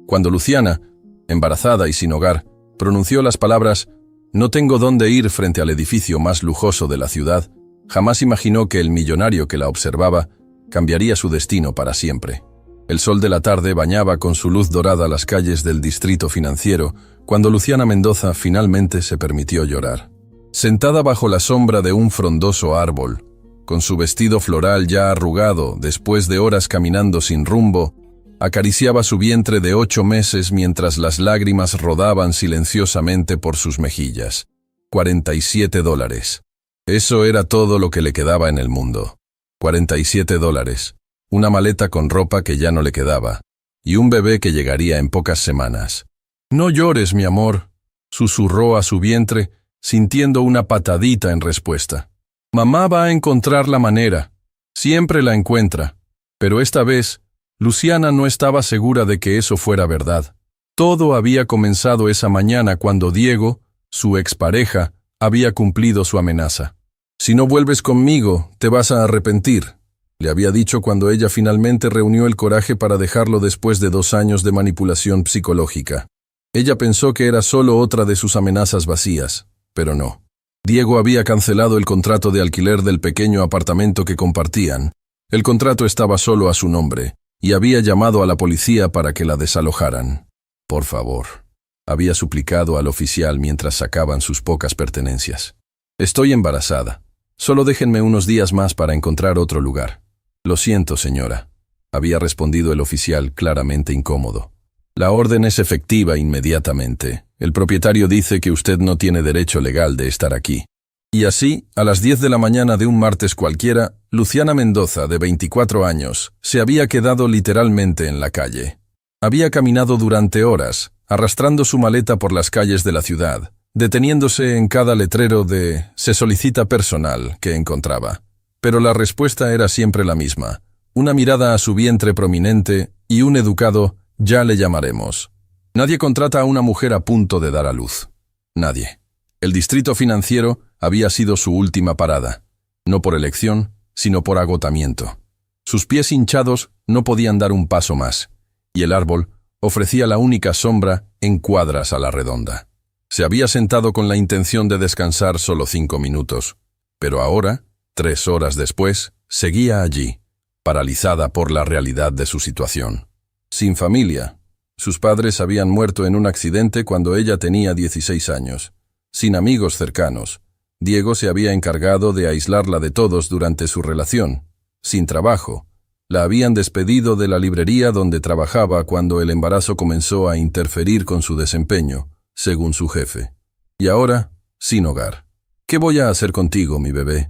Cuando Luciana, embarazada y sin hogar, pronunció las palabras «No tengo dónde ir» frente al edificio más lujoso de la ciudad, jamás imaginó que el millonario que la observaba cambiaría su destino para siempre. El sol de la tarde bañaba con su luz dorada las calles del distrito financiero cuando Luciana Mendoza finalmente se permitió llorar. Sentada bajo la sombra de un frondoso árbol, con su vestido floral ya arrugado después de horas caminando sin rumbo, acariciaba su vientre de 8 meses mientras las lágrimas rodaban silenciosamente por sus mejillas. $47. Eso era todo lo que le quedaba en el mundo. $47. Una maleta con ropa que ya no le quedaba, y un bebé que llegaría en pocas semanas. «No llores, mi amor», susurró a su vientre, sintiendo una patadita en respuesta. «Mamá va a encontrar la manera. Siempre la encuentra». Pero esta vez, Luciana no estaba segura de que eso fuera verdad. Todo había comenzado esa mañana cuando Diego, su expareja, había cumplido su amenaza. «Si no vuelves conmigo, te vas a arrepentir», le había dicho cuando ella finalmente reunió el coraje para dejarlo después de 2 años de manipulación psicológica. Ella pensó que era solo otra de sus amenazas vacías, pero no. Diego había cancelado el contrato de alquiler del pequeño apartamento que compartían. El contrato estaba solo a su nombre, y había llamado a la policía para que la desalojaran. «Por favor», había suplicado al oficial mientras sacaban sus pocas pertenencias. «Estoy embarazada. Solo déjenme unos días más para encontrar otro lugar». «Lo siento, señora», había respondido el oficial claramente incómodo. «La orden es efectiva inmediatamente. El propietario dice que usted no tiene derecho legal de estar aquí». Y así, a las 10 de la mañana de un martes cualquiera, Luciana Mendoza, de 24 años, se había quedado literalmente en la calle. Había caminado durante horas, arrastrando su maleta por las calles de la ciudad, deteniéndose en cada letrero de «Se solicita personal» que encontraba. Pero la respuesta era siempre la misma, una mirada a su vientre prominente y un educado «ya le llamaremos». Nadie contrata a una mujer a punto de dar a luz. Nadie. El distrito financiero había sido su última parada, no por elección, sino por agotamiento. Sus pies hinchados no podían dar un paso más, y el árbol ofrecía la única sombra en cuadras a la redonda. Se había sentado con la intención de descansar solo 5 minutos, pero ahora, 3 horas después, seguía allí, paralizada por la realidad de su situación. Sin familia. Sus padres habían muerto en un accidente cuando ella tenía 16 años. Sin amigos cercanos. Diego se había encargado de aislarla de todos durante su relación. Sin trabajo. La habían despedido de la librería donde trabajaba cuando el embarazo comenzó a interferir con su desempeño, según su jefe. Y ahora, sin hogar. «¿Qué voy a hacer contigo, mi bebé?»,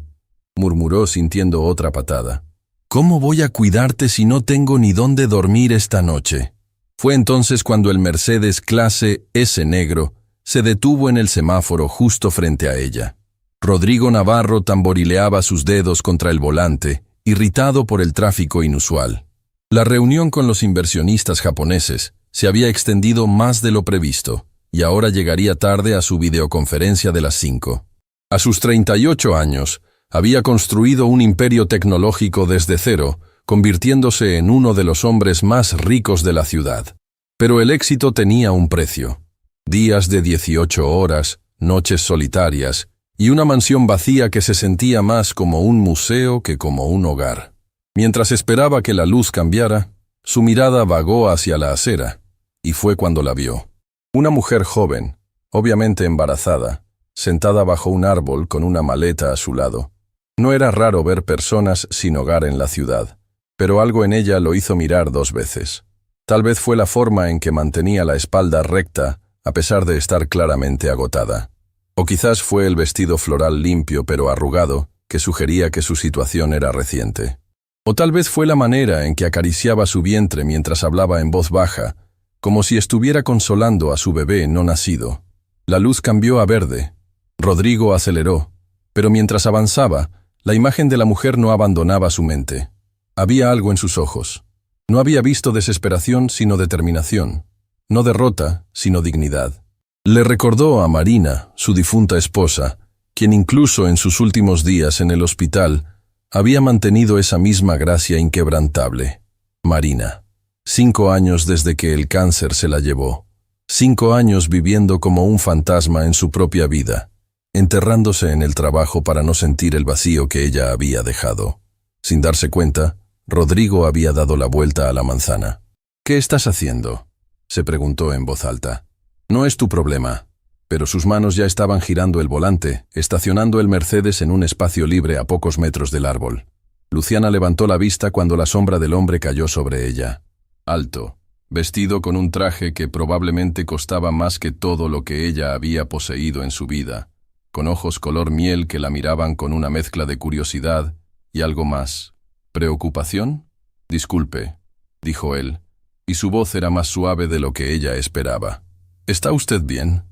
murmuró sintiendo otra patada. «¿Cómo voy a cuidarte si no tengo ni dónde dormir esta noche?». Fue entonces cuando el Mercedes clase S negro se detuvo en el semáforo justo frente a ella. Rodrigo Navarro tamborileaba sus dedos contra el volante, irritado por el tráfico inusual. La reunión con los inversionistas japoneses se había extendido más de lo previsto, y ahora llegaría tarde a su videoconferencia de las 5. A sus 38 años, había construido un imperio tecnológico desde cero, convirtiéndose en uno de los hombres más ricos de la ciudad. Pero el éxito tenía un precio. Días de 18 horas, noches solitarias, y una mansión vacía que se sentía más como un museo que como un hogar. Mientras esperaba que la luz cambiara, su mirada vagó hacia la acera, y fue cuando la vio. Una mujer joven, obviamente embarazada, sentada bajo un árbol con una maleta a su lado. No era raro ver personas sin hogar en la ciudad, pero algo en ella lo hizo mirar 2 veces. Tal vez fue la forma en que mantenía la espalda recta, a pesar de estar claramente agotada. O quizás fue el vestido floral limpio pero arrugado, que sugería que su situación era reciente. O tal vez fue la manera en que acariciaba su vientre mientras hablaba en voz baja, como si estuviera consolando a su bebé no nacido. La luz cambió a verde. Rodrigo aceleró, pero mientras avanzaba, la imagen de la mujer no abandonaba su mente. Había algo en sus ojos. No había visto desesperación sino determinación. No derrota, sino dignidad. Le recordó a Marina, su difunta esposa, quien incluso en sus últimos días en el hospital había mantenido esa misma gracia inquebrantable. Marina. 5 años desde que el cáncer se la llevó. 5 años viviendo como un fantasma en su propia vida, enterrándose en el trabajo para no sentir el vacío que ella había dejado. Sin darse cuenta, Rodrigo había dado la vuelta a la manzana. «¿Qué estás haciendo?», se preguntó en voz alta. «No es tu problema». Pero sus manos ya estaban girando el volante, estacionando el Mercedes en un espacio libre a pocos metros del árbol. Luciana levantó la vista cuando la sombra del hombre cayó sobre ella. Alto, vestido con un traje que probablemente costaba más que todo lo que ella había poseído en su vida, con ojos color miel que la miraban con una mezcla de curiosidad y algo más. ¿Preocupación? «Disculpe», dijo él, y su voz era más suave de lo que ella esperaba. «¿Está usted bien?».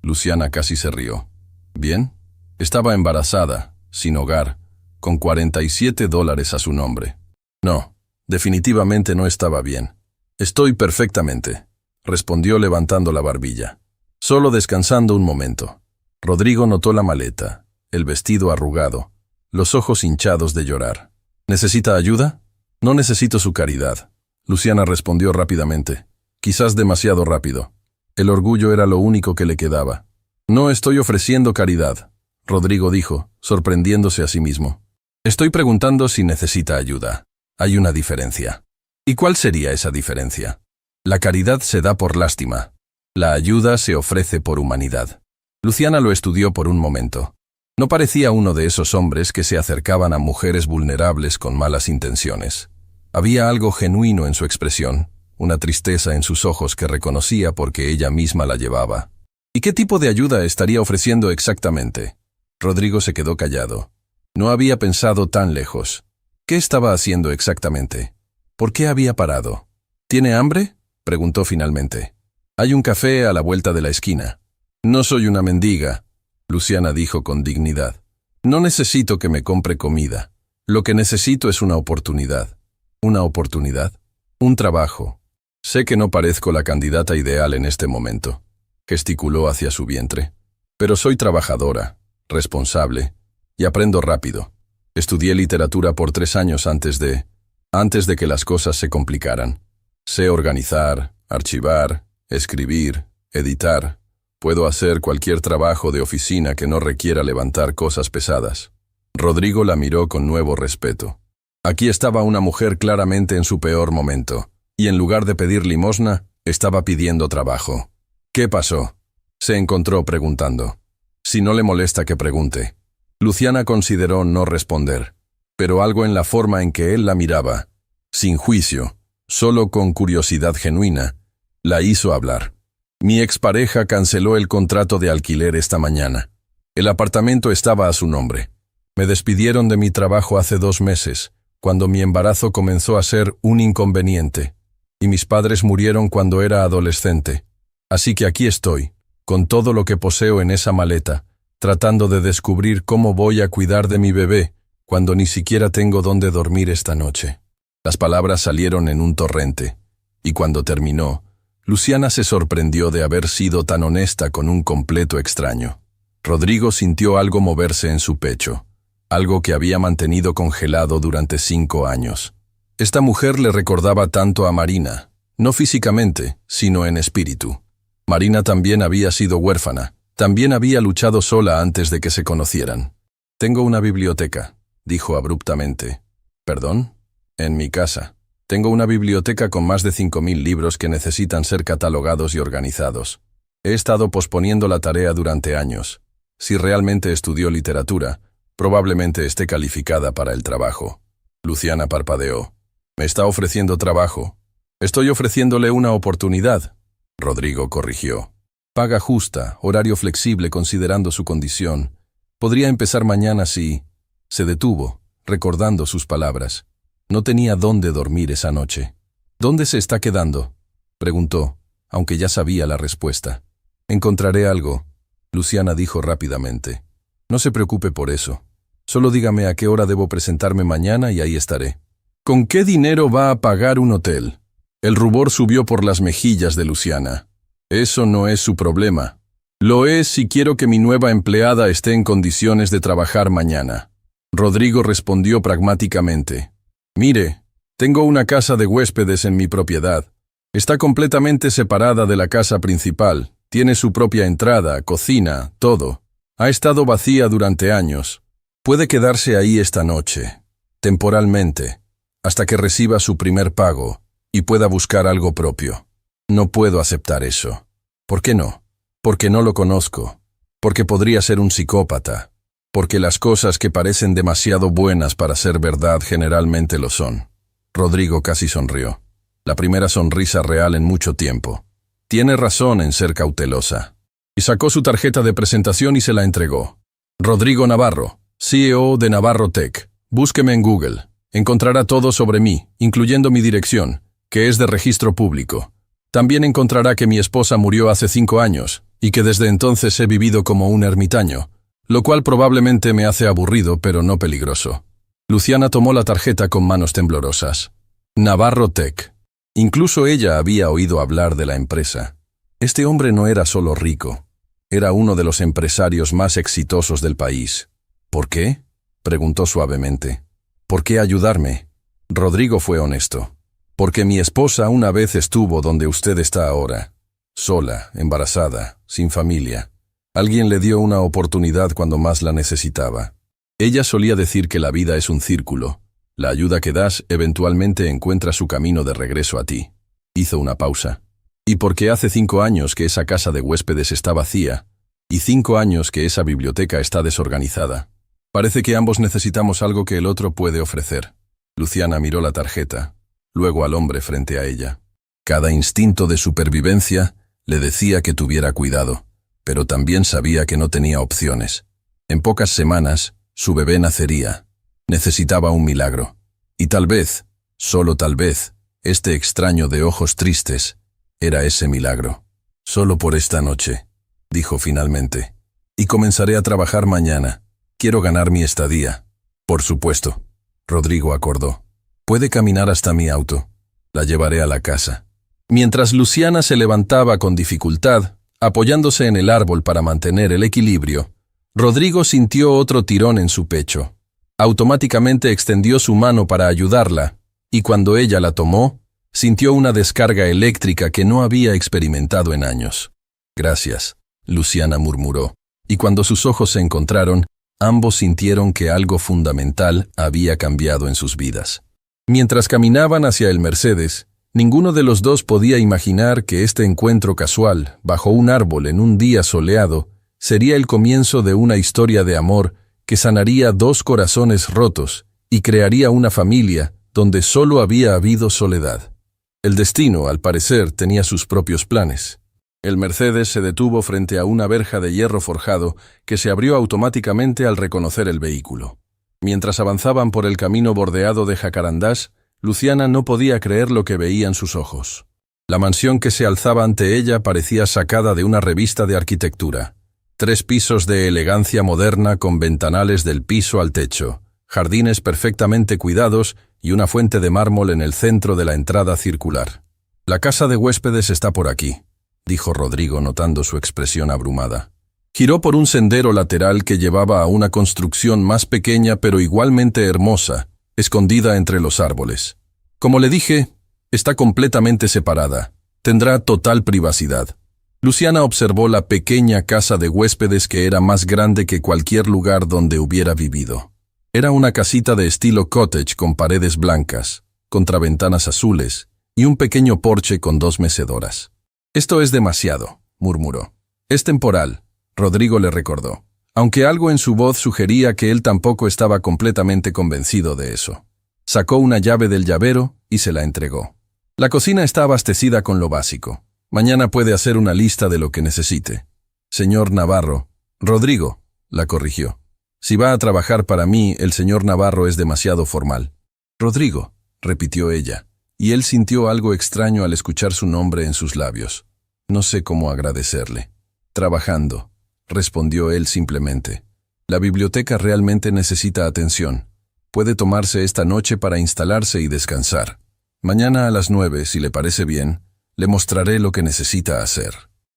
Luciana casi se rió. «¿Bien?». Estaba embarazada, sin hogar, con $47 a su nombre. «No, definitivamente no estaba bien». «Estoy perfectamente», respondió levantando la barbilla. «Solo descansando un momento». Rodrigo notó la maleta, el vestido arrugado, los ojos hinchados de llorar. «¿Necesita ayuda?». «No necesito su caridad», Luciana respondió rápidamente, quizás demasiado rápido. El orgullo era lo único que le quedaba. «No estoy ofreciendo caridad», Rodrigo dijo, sorprendiéndose a sí mismo. «Estoy preguntando si necesita ayuda. Hay una diferencia». «¿Y cuál sería esa diferencia?». «La caridad se da por lástima. La ayuda se ofrece por humanidad». Luciana lo estudió por un momento. No parecía uno de esos hombres que se acercaban a mujeres vulnerables con malas intenciones. Había algo genuino en su expresión, una tristeza en sus ojos que reconocía porque ella misma la llevaba. «¿Y qué tipo de ayuda estaría ofreciendo exactamente?». Rodrigo se quedó callado. No había pensado tan lejos. ¿Qué estaba haciendo exactamente? ¿Por qué había parado? «¿Tiene hambre?», preguntó finalmente. «Hay un café a la vuelta de la esquina». «No soy una mendiga», Luciana dijo con dignidad. «No necesito que me compre comida. Lo que necesito es una oportunidad». «¿Una oportunidad?». «Un trabajo. Sé que no parezco la candidata ideal en este momento», gesticuló hacia su vientre. «Pero soy trabajadora, responsable, y aprendo rápido. Estudié literatura por 3 años antes de que las cosas se complicaran. Sé organizar, archivar, escribir, editar. Puedo hacer cualquier trabajo de oficina que no requiera levantar cosas pesadas». Rodrigo la miró con nuevo respeto. Aquí estaba una mujer claramente en su peor momento, y en lugar de pedir limosna, estaba pidiendo trabajo. «¿Qué pasó?», se encontró preguntando. «Si no le molesta que pregunte». Luciana consideró no responder, pero algo en la forma en que él la miraba, sin juicio, solo con curiosidad genuina, la hizo hablar. «Mi expareja canceló el contrato de alquiler esta mañana. El apartamento estaba a su nombre. Me despidieron de mi trabajo hace 2 meses, cuando mi embarazo comenzó a ser un inconveniente, y mis padres murieron cuando era adolescente. Así que aquí estoy, con todo lo que poseo en esa maleta, tratando de descubrir cómo voy a cuidar de mi bebé, cuando ni siquiera tengo dónde dormir esta noche». Las palabras salieron en un torrente, y cuando terminó, Luciana se sorprendió de haber sido tan honesta con un completo extraño. Rodrigo sintió algo moverse en su pecho, algo que había mantenido congelado durante 5 años. Esta mujer le recordaba tanto a Marina, no físicamente, sino en espíritu. Marina también había sido huérfana, también había luchado sola antes de que se conocieran. «Tengo una biblioteca», dijo abruptamente. «¿Perdón?». «En mi casa. Tengo una biblioteca con más de 5.000 libros que necesitan ser catalogados y organizados. He estado posponiendo la tarea durante años. Si realmente estudió literatura, probablemente esté calificada para el trabajo». Luciana parpadeó. «¿Me está ofreciendo trabajo?». «Estoy ofreciéndole una oportunidad», Rodrigo corrigió. «Paga justa, horario flexible considerando su condición. Podría empezar mañana si…». Se detuvo, recordando sus palabras. No tenía dónde dormir esa noche. «¿Dónde se está quedando?», preguntó, aunque ya sabía la respuesta. «Encontraré algo», Luciana dijo rápidamente. «No se preocupe por eso. Solo dígame a qué hora debo presentarme mañana y ahí estaré». «¿Con qué dinero va a pagar un hotel?». El rubor subió por las mejillas de Luciana. «Eso no es su problema. Lo es si quiero que mi nueva empleada esté en condiciones de trabajar mañana». Rodrigo respondió pragmáticamente. «Mire, Tengo una casa de huéspedes en mi propiedad. Está completamente separada de la casa principal. Tiene su propia entrada, cocina, todo. Ha estado vacía durante años. Puede quedarse ahí esta noche, temporalmente, hasta que reciba su primer pago y pueda buscar algo propio. No puedo aceptar eso. ¿Por qué no? Porque no lo conozco. Porque podría ser un psicópata. Porque las cosas que parecen demasiado buenas para ser verdad generalmente lo son. Rodrigo casi sonrió. La primera sonrisa real en mucho tiempo. Tiene razón en ser cautelosa. Y sacó su tarjeta de presentación y se la entregó. Rodrigo Navarro, CEO de Navarro Tech. Búsqueme en Google. Encontrará todo sobre mí, incluyendo mi dirección, que es de registro público. También encontrará que mi esposa murió hace 5 años, y que desde entonces he vivido como un ermitaño, lo cual probablemente me hace aburrido pero no peligroso. Luciana tomó la tarjeta con manos temblorosas. Navarro Tech. Incluso ella había oído hablar de la empresa. Este hombre no era solo rico, era uno de los empresarios más exitosos del país. ¿Por qué?, preguntó suavemente. ¿Por qué ayudarme? Rodrigo fue honesto. Porque mi esposa una vez estuvo donde usted está ahora. Sola, embarazada, sin familia. Alguien le dio una oportunidad cuando más la necesitaba. Ella solía decir que la vida es un círculo. La ayuda que das eventualmente encuentra su camino de regreso a ti. Hizo una pausa. Y porque hace 5 años que esa casa de huéspedes está vacía, y 5 años que esa biblioteca está desorganizada. Parece que ambos necesitamos algo que el otro puede ofrecer. Luciana miró la tarjeta, luego al hombre frente a ella. Cada instinto de supervivencia le decía que tuviera cuidado, pero también sabía que no tenía opciones. En pocas semanas, su bebé nacería. Necesitaba un milagro. Y tal vez, solo tal vez, este extraño de ojos tristes era ese milagro. Solo por esta noche, dijo finalmente. Y comenzaré a trabajar mañana. Quiero ganar mi estadía. Por supuesto, Rodrigo acordó. Puede caminar hasta mi auto. La llevaré a la casa. Mientras Luciana se levantaba con dificultad, apoyándose en el árbol para mantener el equilibrio, Rodrigo sintió otro tirón en su pecho. Automáticamente extendió su mano para ayudarla, y cuando ella la tomó, sintió una descarga eléctrica que no había experimentado en años. Gracias, Luciana murmuró, y cuando sus ojos se encontraron, ambos sintieron que algo fundamental había cambiado en sus vidas. Mientras caminaban hacia el Mercedes, ninguno de los dos podía imaginar que este encuentro casual, bajo un árbol en un día soleado, sería el comienzo de una historia de amor que sanaría 2 corazones rotos y crearía una familia donde solo había habido soledad. El destino, al parecer, tenía sus propios planes. El Mercedes se detuvo frente a una verja de hierro forjado que se abrió automáticamente al reconocer el vehículo. Mientras avanzaban por el camino bordeado de jacarandás, Luciana no podía creer lo que veía en sus ojos. La mansión que se alzaba ante ella parecía sacada de una revista de arquitectura. 3 pisos de elegancia moderna con ventanales del piso al techo, jardines perfectamente cuidados y una fuente de mármol en el centro de la entrada circular. La casa de huéspedes está por aquí, dijo Rodrigo notando su expresión abrumada. Giró por un sendero lateral que llevaba a una construcción más pequeña pero igualmente hermosa, escondida entre los árboles. Como le dije, está completamente separada. Tendrá total privacidad. Luciana observó la pequeña casa de huéspedes que era más grande que cualquier lugar donde hubiera vivido. Era una casita de estilo cottage con paredes blancas, contraventanas azules y un pequeño porche con 2 mecedoras. Esto es demasiado, murmuró. Es temporal, Rodrigo le recordó, aunque algo en su voz sugería que él tampoco estaba completamente convencido de eso. Sacó una llave del llavero y se la entregó. La cocina está abastecida con lo básico. Mañana puede hacer una lista de lo que necesite. Señor Navarro. Rodrigo, la corrigió. Si va a trabajar para mí, el señor Navarro es demasiado formal. Rodrigo, repitió ella, y él sintió algo extraño al escuchar su nombre en sus labios. No sé cómo agradecerle. Trabajando, respondió él simplemente. La biblioteca realmente necesita atención. Puede tomarse esta noche para instalarse y descansar. Mañana a las 9, si le parece bien, le mostraré lo que necesita hacer.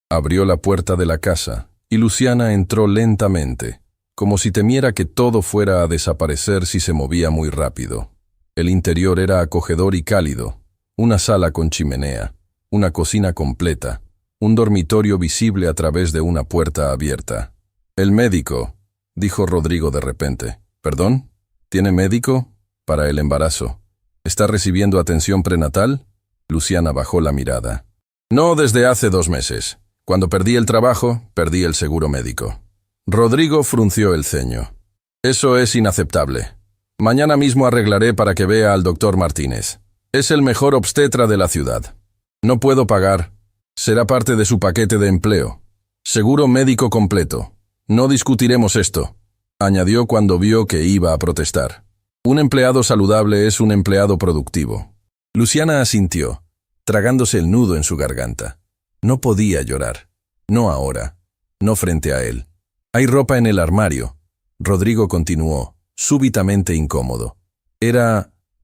Abrió la puerta de la casa, y Luciana entró lentamente, como si temiera que todo fuera a desaparecer si se movía muy rápido. El interior era acogedor y cálido. Una sala con chimenea, una cocina completa, un dormitorio visible a través de una puerta abierta. «El médico», dijo Rodrigo de repente. «¿Perdón? ¿Tiene médico?» «Para el embarazo. ¿Está recibiendo atención prenatal?» Luciana bajó la mirada. «No, desde hace 2 meses. Cuando perdí el trabajo, perdí el seguro médico». Rodrigo frunció el ceño. «Eso es inaceptable. Mañana mismo arreglaré para que vea al doctor Martínez. Es el mejor obstetra de la ciudad. No puedo pagar. Será parte de su paquete de empleo. Seguro médico completo. No discutiremos esto», añadió cuando vio que iba a protestar. «Un empleado saludable es un empleado productivo». Luciana asintió, tragándose el nudo en su garganta. No podía llorar. No ahora. No frente a él. «Hay ropa en el armario», Rodrigo continuó, súbitamente incómodo.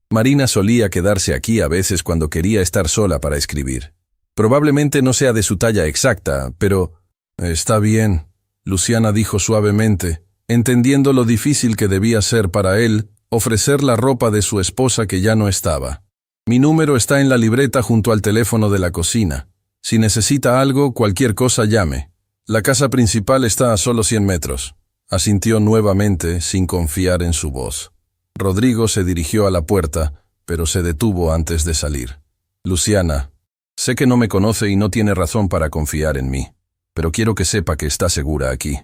Marina solía quedarse aquí a veces cuando quería estar sola para escribir. Probablemente no sea de su talla exacta, pero... «Está bien», Luciana dijo suavemente, entendiendo lo difícil que debía ser para él ofrecer la ropa de su esposa que ya no estaba. «Mi número está en la libreta junto al teléfono de la cocina. Si necesita algo, cualquier cosa llame. La casa principal está a solo 100 metros». Asintió nuevamente, sin confiar en su voz. Rodrigo se dirigió a la puerta, pero se detuvo antes de salir. «Luciana, sé que no me conoce y no tiene razón para confiar en mí, pero quiero que sepa que está segura aquí.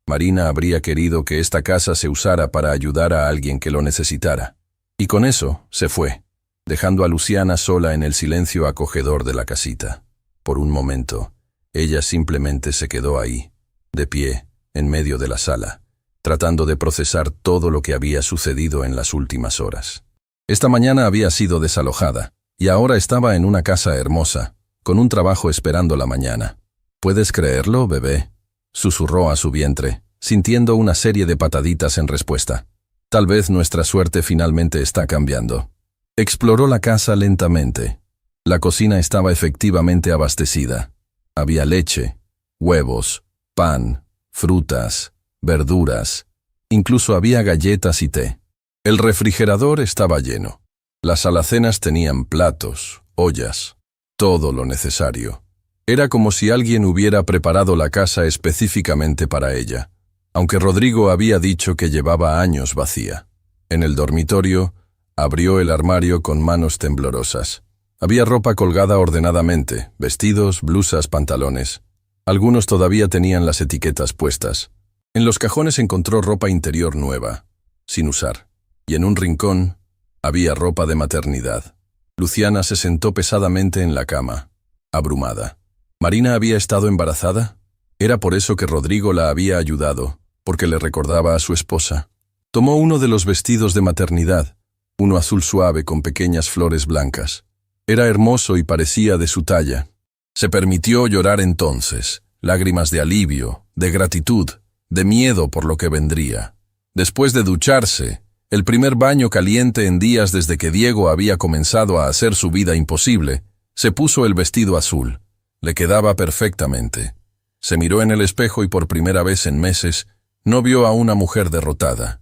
Marina habría querido que esta casa se usara para ayudar a alguien que lo necesitara». Y con eso se fue, dejando a Luciana sola en el silencio acogedor de la casita. Por un momento, ella simplemente se quedó ahí, de pie, en medio de la sala, tratando de procesar todo lo que había sucedido en las últimas horas. Esta mañana había sido desalojada, y ahora estaba en una casa hermosa, con un trabajo esperando la mañana. «¿Puedes creerlo, bebé?», susurró a su vientre, sintiendo una serie de pataditas en respuesta. «Tal vez nuestra suerte finalmente está cambiando». Exploró la casa lentamente. La cocina estaba efectivamente abastecida. Había leche, huevos, pan, frutas, verduras, incluso había galletas y té. El refrigerador estaba lleno. Las alacenas tenían platos, ollas, todo lo necesario. Era como si alguien hubiera preparado la casa específicamente para ella, aunque Rodrigo había dicho que llevaba años vacía. En el dormitorio, abrió el armario con manos temblorosas. Había ropa colgada ordenadamente, vestidos, blusas, pantalones. Algunos todavía tenían las etiquetas puestas. En los cajones encontró ropa interior nueva, sin usar, y en un rincón había ropa de maternidad. Luciana se sentó pesadamente en la cama, abrumada. ¿Marina había estado embarazada? Era por eso que Rodrigo la había ayudado, porque le recordaba a su esposa. Tomó uno de los vestidos de maternidad, uno azul suave con pequeñas flores blancas. Era hermoso y parecía de su talla. Se permitió llorar entonces, lágrimas de alivio, de gratitud, de miedo por lo que vendría. Después de ducharse, el primer baño caliente en días desde que Diego había comenzado a hacer su vida imposible, se puso el vestido azul. Le quedaba perfectamente. Se miró en el espejo y por primera vez en meses no vio a una mujer derrotada.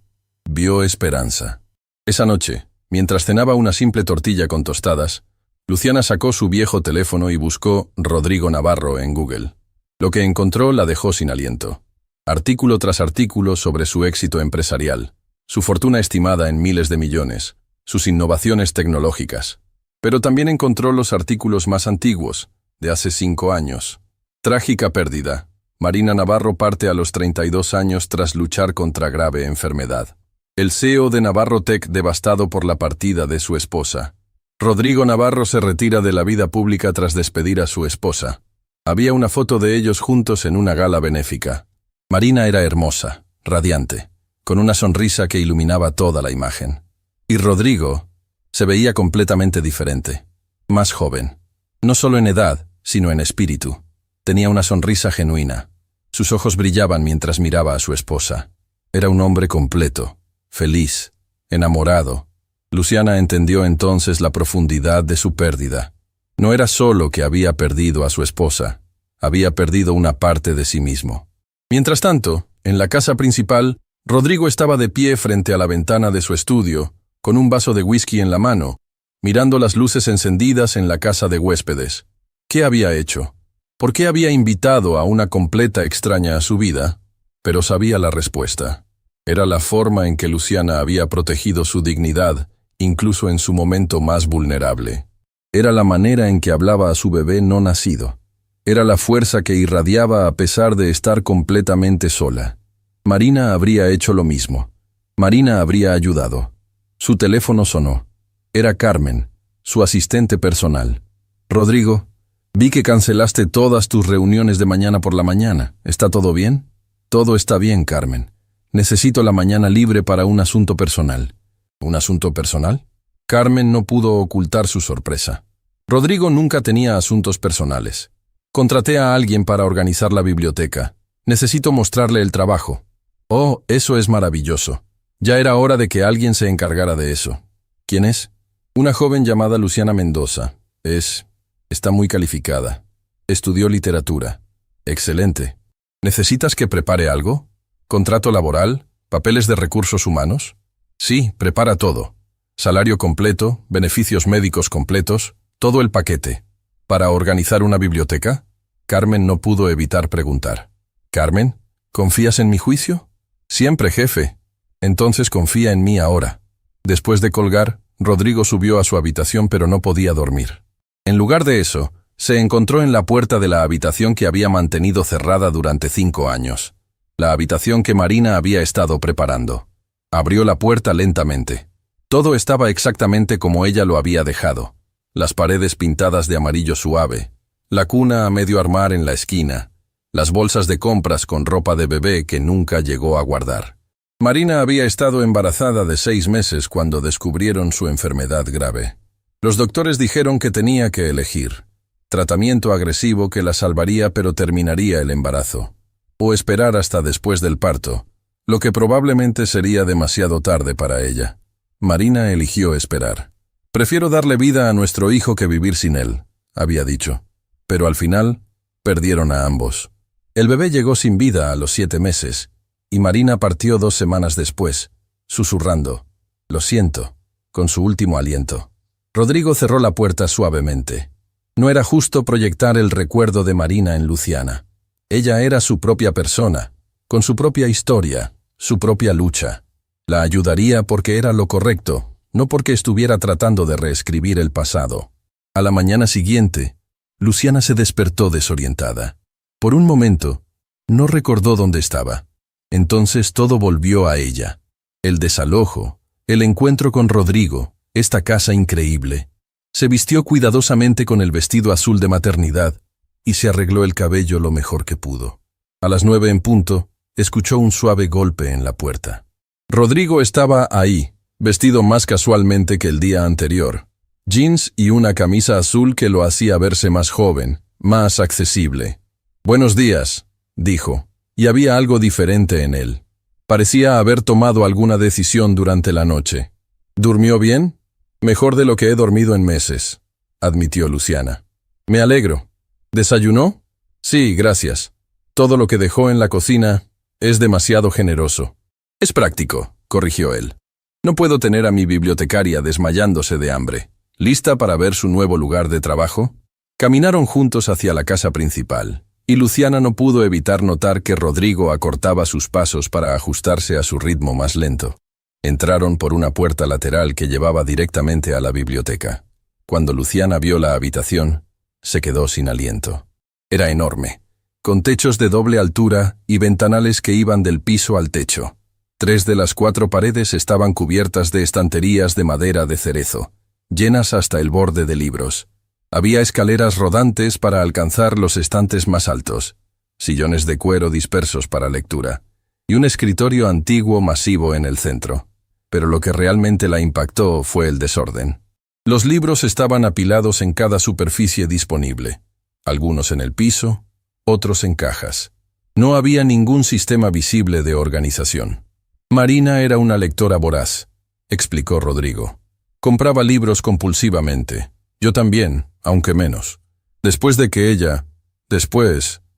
Vio esperanza. Esa noche, mientras cenaba una simple tortilla con tostadas, Luciana sacó su viejo teléfono y buscó Rodrigo Navarro en Google. Lo que encontró la dejó sin aliento. Artículo tras artículo sobre su éxito empresarial, su fortuna estimada en miles de millones, sus innovaciones tecnológicas. Pero también encontró los artículos más antiguos, de hace 5 años. Trágica pérdida. Marina Navarro parte a los 32 años tras luchar contra grave enfermedad. El CEO de Navarro Tech devastado por la partida de su esposa. Rodrigo Navarro se retira de la vida pública tras despedir a su esposa. Había una foto de ellos juntos en una gala benéfica. Marina era hermosa, radiante, con una sonrisa que iluminaba toda la imagen. Y Rodrigo se veía completamente diferente, más joven. No solo en edad, sino en espíritu. Tenía una sonrisa genuina. Sus ojos brillaban mientras miraba a su esposa. Era un hombre completo, feliz, enamorado. Luciana entendió entonces la profundidad de su pérdida. No era solo que había perdido a su esposa, había perdido una parte de sí mismo. Mientras tanto, en la casa principal, Rodrigo estaba de pie frente a la ventana de su estudio, con un vaso de whisky en la mano, mirando las luces encendidas en la casa de huéspedes. ¿Qué había hecho? ¿Por qué había invitado a una completa extraña a su vida? Pero sabía la respuesta. Era la forma en que Luciana había protegido su dignidad, incluso en su momento más vulnerable. Era la manera en que hablaba a su bebé no nacido. Era la fuerza que irradiaba a pesar de estar completamente sola. Marina habría hecho lo mismo. Marina habría ayudado. Su teléfono sonó. Era Carmen, su asistente personal. «Rodrigo, vi que cancelaste todas tus reuniones de mañana por la mañana. ¿Está todo bien?» «Todo está bien, Carmen. Necesito la mañana libre para un asunto personal». ¿Un asunto personal? Carmen no pudo ocultar su sorpresa. Rodrigo nunca tenía asuntos personales. «Contraté a alguien para organizar la biblioteca. Necesito mostrarle el trabajo». «Oh, eso es maravilloso. Ya era hora de que alguien se encargara de eso». «¿Quién es?» «Una joven llamada Luciana Mendoza. Está muy calificada. Estudió literatura». «Excelente. ¿Necesitas que prepare algo? ¿Contrato laboral? ¿Papeles de recursos humanos?» «Sí, prepara todo. Salario completo, beneficios médicos completos, todo el paquete». «¿Para organizar una biblioteca?» Carmen no pudo evitar preguntar. «Carmen, ¿confías en mi juicio?» «Siempre, jefe». «Entonces confía en mí ahora». Después de colgar, Rodrigo subió a su habitación pero no podía dormir. En lugar de eso, se encontró en la puerta de la habitación que había mantenido cerrada durante 5 años. La habitación que Marina había estado preparando. Abrió la puerta lentamente. Todo estaba exactamente como ella lo había dejado. Las paredes pintadas de amarillo suave, la cuna a medio armar en la esquina, las bolsas de compras con ropa de bebé que nunca llegó a guardar. Marina había estado embarazada de 6 meses cuando descubrieron su enfermedad grave. Los doctores dijeron que tenía que elegir. Tratamiento agresivo que la salvaría pero terminaría el embarazo. O esperar hasta después del parto, lo que probablemente sería demasiado tarde para ella. Marina eligió esperar. «Prefiero darle vida a nuestro hijo que vivir sin él», había dicho. Pero al final, perdieron a ambos. El bebé llegó sin vida a los 7 meses, y Marina partió 2 semanas después, susurrando, «Lo siento», con su último aliento. Rodrigo cerró la puerta suavemente. No era justo proyectar el recuerdo de Marina en Luciana. Ella era su propia persona, con su propia historia, su propia lucha. La ayudaría porque era lo correcto, no porque estuviera tratando de reescribir el pasado. A la mañana siguiente, Luciana se despertó desorientada. Por un momento, no recordó dónde estaba. Entonces todo volvió a ella. El desalojo, el encuentro con Rodrigo, esta casa increíble. Se vistió cuidadosamente con el vestido azul de maternidad y se arregló el cabello lo mejor que pudo. A las 9 en punto, escuchó un suave golpe en la puerta. Rodrigo estaba ahí, vestido más casualmente que el día anterior. Jeans y una camisa azul que lo hacía verse más joven, más accesible. «Buenos días», dijo, y había algo diferente en él. Parecía haber tomado alguna decisión durante la noche. «¿Durmió bien?» «Mejor de lo que he dormido en meses», admitió Luciana. «Me alegro. ¿Desayunó?» «Sí, gracias. Todo lo que dejó en la cocina es demasiado generoso». «Es práctico», corrigió él. «No puedo tener a mi bibliotecaria desmayándose de hambre. ¿Lista para ver su nuevo lugar de trabajo?» Caminaron juntos hacia la casa principal, y Luciana no pudo evitar notar que Rodrigo acortaba sus pasos para ajustarse a su ritmo más lento. Entraron por una puerta lateral que llevaba directamente a la biblioteca. Cuando Luciana vio la habitación, se quedó sin aliento. Era enorme, con techos de doble altura y ventanales que iban del piso al techo. 3 de las 4 paredes estaban cubiertas de estanterías de madera de cerezo, llenas hasta el borde de libros. Había escaleras rodantes para alcanzar los estantes más altos, sillones de cuero dispersos para lectura, y un escritorio antiguo masivo en el centro. Pero lo que realmente la impactó fue el desorden. Los libros estaban apilados en cada superficie disponible, algunos en el piso, otros en cajas. No había ningún sistema visible de organización. Marina era una lectora voraz, explicó Rodrigo. Compraba libros compulsivamente. Yo también, aunque menos. Después,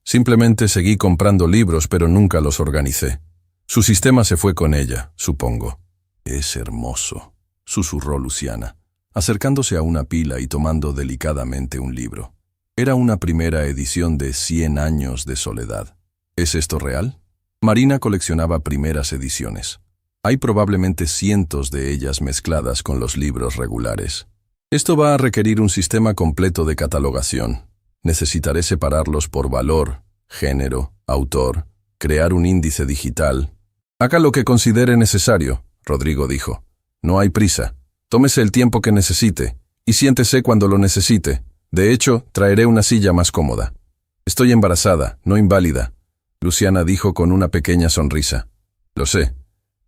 simplemente seguí comprando libros, pero nunca los organicé. Su sistema se fue con ella, supongo. «Es hermoso», susurró Luciana, acercándose a una pila y tomando delicadamente un libro. Era una primera edición de 100 años de soledad. ¿Es esto real? Marina coleccionaba primeras ediciones. Hay probablemente cientos de ellas mezcladas con los libros regulares. Esto va a requerir un sistema completo de catalogación. Necesitaré separarlos por valor, género, autor, crear un índice digital. Haga lo que considere necesario, Rodrigo dijo. No hay prisa. Tómese el tiempo que necesite y siéntese cuando lo necesite. De hecho, traeré una silla más cómoda. Estoy embarazada, no inválida, Luciana dijo con una pequeña sonrisa. Lo sé,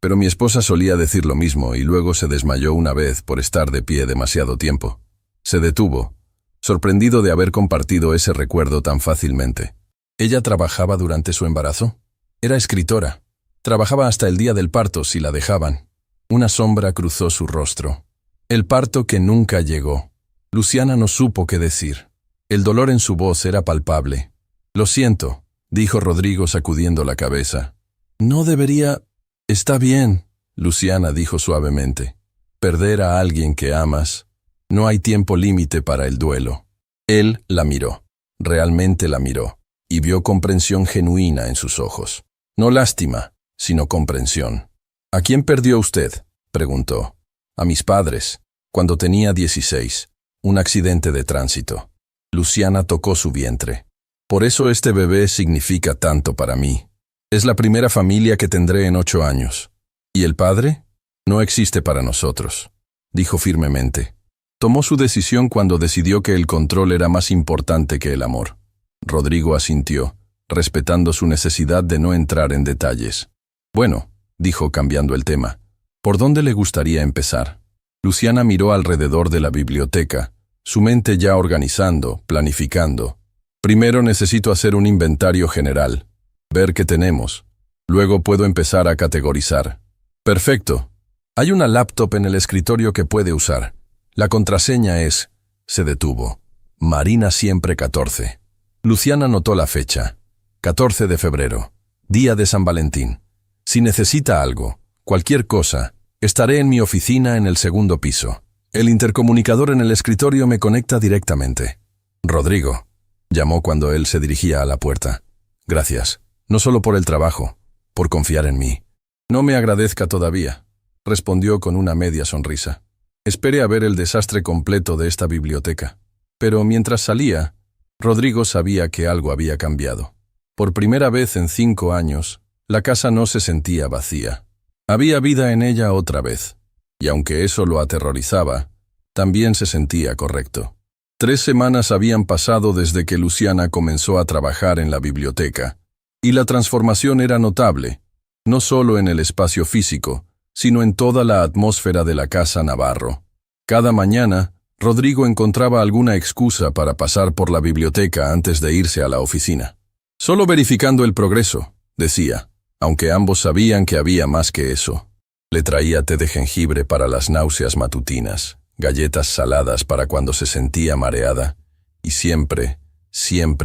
pero mi esposa solía decir lo mismo y luego se desmayó una vez por estar de pie demasiado tiempo. Se detuvo, sorprendido de haber compartido ese recuerdo tan fácilmente. ¿Ella trabajaba durante su embarazo? Era escritora. Trabajaba hasta el día del parto si la dejaban. Una sombra cruzó su rostro. El parto que nunca llegó. Luciana no supo qué decir. El dolor en su voz era palpable. Lo siento, dijo Rodrigo sacudiendo la cabeza. No debería... Está bien, Luciana dijo suavemente. Perder a alguien que amas. No hay tiempo límite para el duelo. Él la miró. Realmente la miró. Y vio comprensión genuina en sus ojos. No lástima, sino comprensión. ¿A quién perdió usted?, preguntó. A mis padres, cuando tenía 16. Un accidente de tránsito. Luciana tocó su vientre. Por eso este bebé significa tanto para mí. Es la primera familia que tendré en 8 años. ¿Y el padre? No existe para nosotros, dijo firmemente. Tomó su decisión cuando decidió que el control era más importante que el amor. Rodrigo asintió, respetando su necesidad de no entrar en detalles. Bueno, dijo cambiando el tema, ¿por dónde le gustaría empezar? Luciana miró alrededor de la biblioteca, su mente ya organizando, planificando. Primero necesito hacer un inventario general, ver qué tenemos. Luego puedo empezar a categorizar. Perfecto. Hay una laptop en el escritorio que puede usar. La contraseña es... Se detuvo. Marina siempre 14. Luciana notó la fecha. 14 de febrero. Día de San Valentín. Si necesita algo, cualquier cosa, estaré en mi oficina en el 2º piso. El intercomunicador en el escritorio me conecta directamente. Rodrigo, llamó cuando él se dirigía a la puerta. Gracias, no solo por el trabajo, por confiar en mí. No me agradezca todavía, respondió con una media sonrisa. Espere a ver el desastre completo de esta biblioteca. Pero mientras salía, Rodrigo sabía que algo había cambiado. Por primera vez en 5 años, la casa no se sentía vacía. Había vida en ella otra vez, y aunque eso lo aterrorizaba, también se sentía correcto. 3 semanas habían pasado desde que Luciana comenzó a trabajar en la biblioteca, y la transformación era notable, no solo en el espacio físico, sino en toda la atmósfera de la casa Navarro. Cada mañana, Rodrigo encontraba alguna excusa para pasar por la biblioteca antes de irse a la oficina. Solo verificando el progreso, decía, aunque ambos sabían que había más que eso. Le traía té de jengibre para las náuseas matutinas, galletas saladas para cuando se sentía mareada, y siempre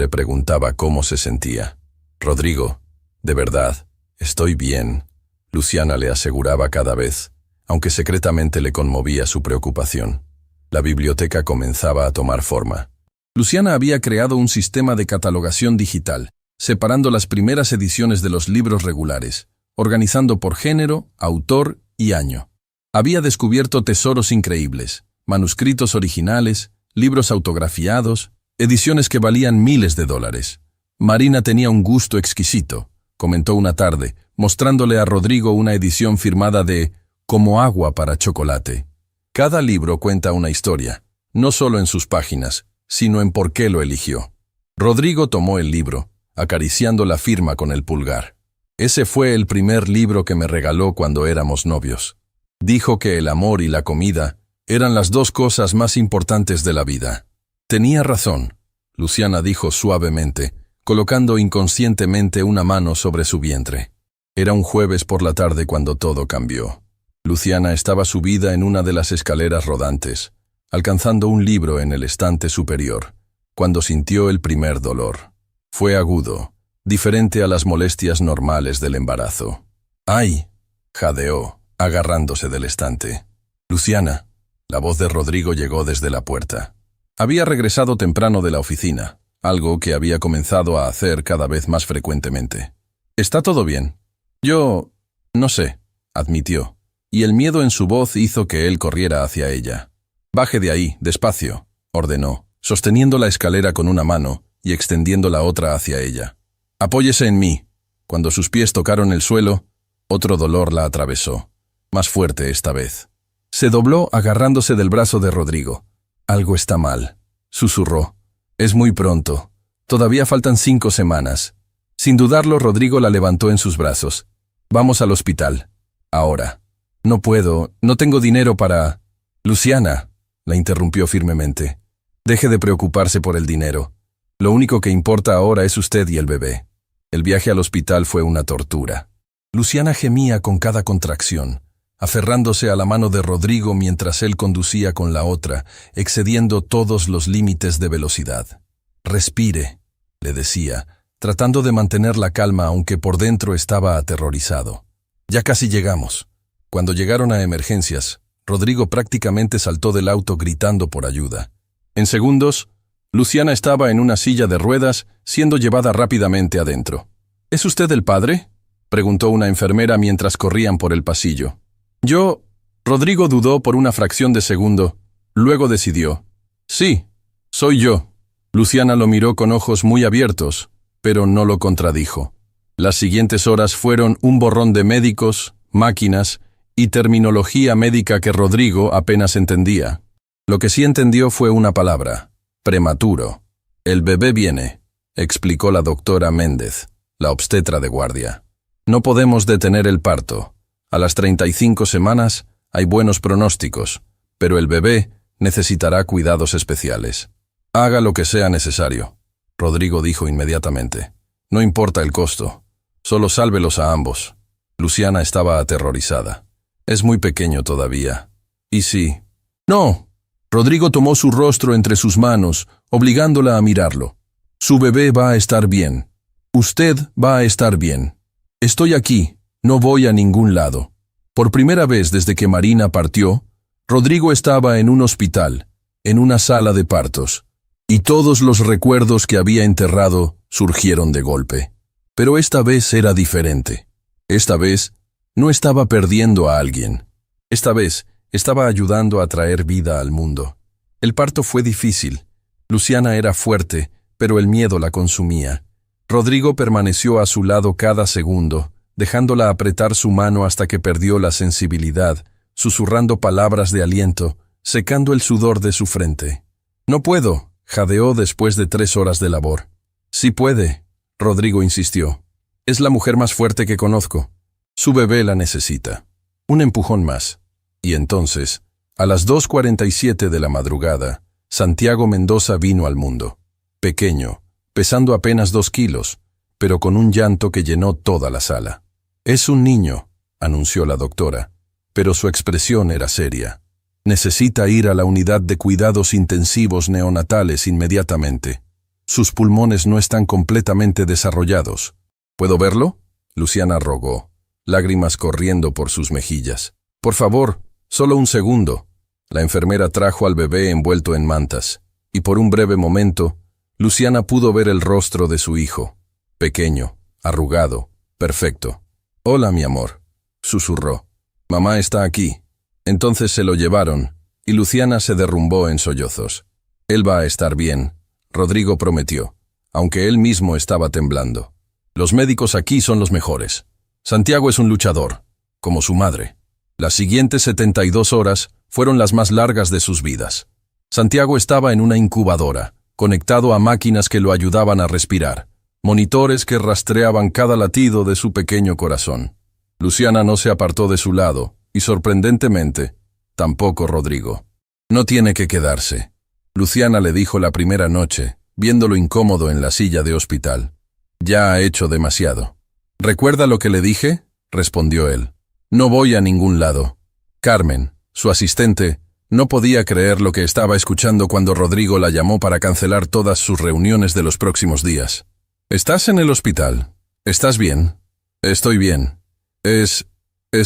preguntaba cómo se sentía. Rodrigo, de verdad, estoy bien, Luciana le aseguraba cada vez, aunque secretamente le conmovía su preocupación. La biblioteca comenzaba a tomar forma. Luciana había creado un sistema de catalogación digital, separando las primeras ediciones de los libros regulares, organizando por género, autor y año. Había descubierto tesoros increíbles, manuscritos originales, libros autografiados, ediciones que valían miles de dólares. Marina tenía un gusto exquisito, comentó una tarde, mostrándole a Rodrigo una edición firmada de Como agua para chocolate. Cada libro cuenta una historia, no solo en sus páginas, sino en por qué lo eligió. Rodrigo tomó el libro, acariciando la firma con el pulgar. Ese fue el primer libro que me regaló cuando éramos novios. Dijo que el amor y la comida eran las 2 cosas más importantes de la vida. Tenía razón, Luciana dijo suavemente, colocando inconscientemente una mano sobre su vientre. Era un jueves por la tarde cuando todo cambió. Luciana estaba subida en una de las escaleras rodantes, alcanzando un libro en el estante superior, cuando sintió el primer dolor. Fue agudo, diferente a las molestias normales del embarazo. ¡Ay!, jadeó, agarrándose del estante. Luciana. La voz de Rodrigo llegó desde la puerta. Había regresado temprano de la oficina, algo que había comenzado a hacer cada vez más frecuentemente. ¿Está todo bien? Yo... no sé, admitió, y el miedo en su voz hizo que él corriera hacia ella. Baje de ahí, despacio, ordenó, sosteniendo la escalera con una mano y extendiendo la otra hacia ella. Apóyese en mí. Cuando sus pies tocaron el suelo, otro dolor la atravesó, más fuerte esta vez. Se dobló agarrándose del brazo de Rodrigo. Algo está mal, susurró. Es muy pronto. Todavía faltan 5 semanas. Sin dudarlo, Rodrigo la levantó en sus brazos. Vamos al hospital. Ahora. No puedo, no tengo dinero para... Luciana, la interrumpió firmemente. Deje de preocuparse por el dinero. Lo único que importa ahora es usted y el bebé. El viaje al hospital fue una tortura. Luciana gemía con cada contracción, aferrándose a la mano de Rodrigo mientras él conducía con la otra, excediendo todos los límites de velocidad. Respire, le decía, tratando de mantener la calma aunque por dentro estaba aterrorizado. Ya casi llegamos. Cuando llegaron a emergencias, Rodrigo prácticamente saltó del auto gritando por ayuda. En segundos, Luciana estaba en una silla de ruedas, siendo llevada rápidamente adentro. ¿Es usted el padre?, preguntó una enfermera mientras corrían por el pasillo. Yo... Rodrigo dudó por una fracción de segundo, luego decidió. Sí, soy yo. Luciana lo miró con ojos muy abiertos, pero no lo contradijo. Las siguientes horas fueron un borrón de médicos, máquinas y terminología médica que Rodrigo apenas entendía. Lo que sí entendió fue una palabra: prematuro. El bebé viene, explicó la doctora Méndez, la obstetra de guardia. No podemos detener el parto. A las 35 semanas hay buenos pronósticos, pero el bebé necesitará cuidados especiales. Haga lo que sea necesario, Rodrigo dijo inmediatamente. No importa el costo, solo sálvelos a ambos. Luciana estaba aterrorizada. Es muy pequeño todavía. ¿Y sí? No. Rodrigo tomó su rostro entre sus manos, obligándola a mirarlo. Su bebé va a estar bien. Usted va a estar bien. Estoy aquí, no voy a ningún lado. Por primera vez desde que Marina partió, Rodrigo estaba en un hospital, en una sala de partos, y todos los recuerdos que había enterrado surgieron de golpe. Pero esta vez era diferente. Esta vez no estaba perdiendo a alguien. Esta vez estaba ayudando a traer vida al mundo. El parto fue difícil. Luciana era fuerte, pero el miedo la consumía. Rodrigo permaneció a su lado cada segundo, dejándola apretar su mano hasta que perdió la sensibilidad, susurrando palabras de aliento, secando el sudor de su frente. No puedo, jadeó después de 3 horas de labor. Sí puede, Rodrigo insistió. Es la mujer más fuerte que conozco. Su bebé la necesita. Un empujón más. Y entonces, a las 2:47 de la madrugada, Santiago Mendoza vino al mundo. Pequeño, pesando apenas 2 kilos, pero con un llanto que llenó toda la sala. Es un niño, anunció la doctora, pero su expresión era seria. Necesita ir a la unidad de cuidados intensivos neonatales inmediatamente. Sus pulmones no están completamente desarrollados. ¿Puedo verlo?, Luciana rogó, lágrimas corriendo por sus mejillas. Por favor, solo un segundo. La enfermera trajo al bebé envuelto en mantas, y por un breve momento, Luciana pudo ver el rostro de su hijo. Pequeño, arrugado, perfecto. Hola, mi amor, susurró. Mamá está aquí. Entonces se lo llevaron, y Luciana se derrumbó en sollozos. Él va a estar bien, Rodrigo prometió, aunque él mismo estaba temblando. Los médicos aquí son los mejores. Santiago es un luchador, como su madre. Las siguientes 72 horas fueron las más largas de sus vidas. Santiago estaba en una incubadora, conectado a máquinas que lo ayudaban a respirar, monitores que rastreaban cada latido de su pequeño corazón. Luciana no se apartó de su lado, y sorprendentemente, tampoco Rodrigo. No tiene que quedarse, Luciana le dijo la primera noche, viéndolo incómodo en la silla de hospital. Ya ha hecho demasiado. ¿Recuerda lo que le dije?, respondió él. No voy a ningún lado. Carmen, su asistente, no podía creer lo que estaba escuchando cuando Rodrigo la llamó para cancelar todas sus reuniones de los próximos días. ¿Estás en el hospital? ¿Estás bien? Estoy bien. Es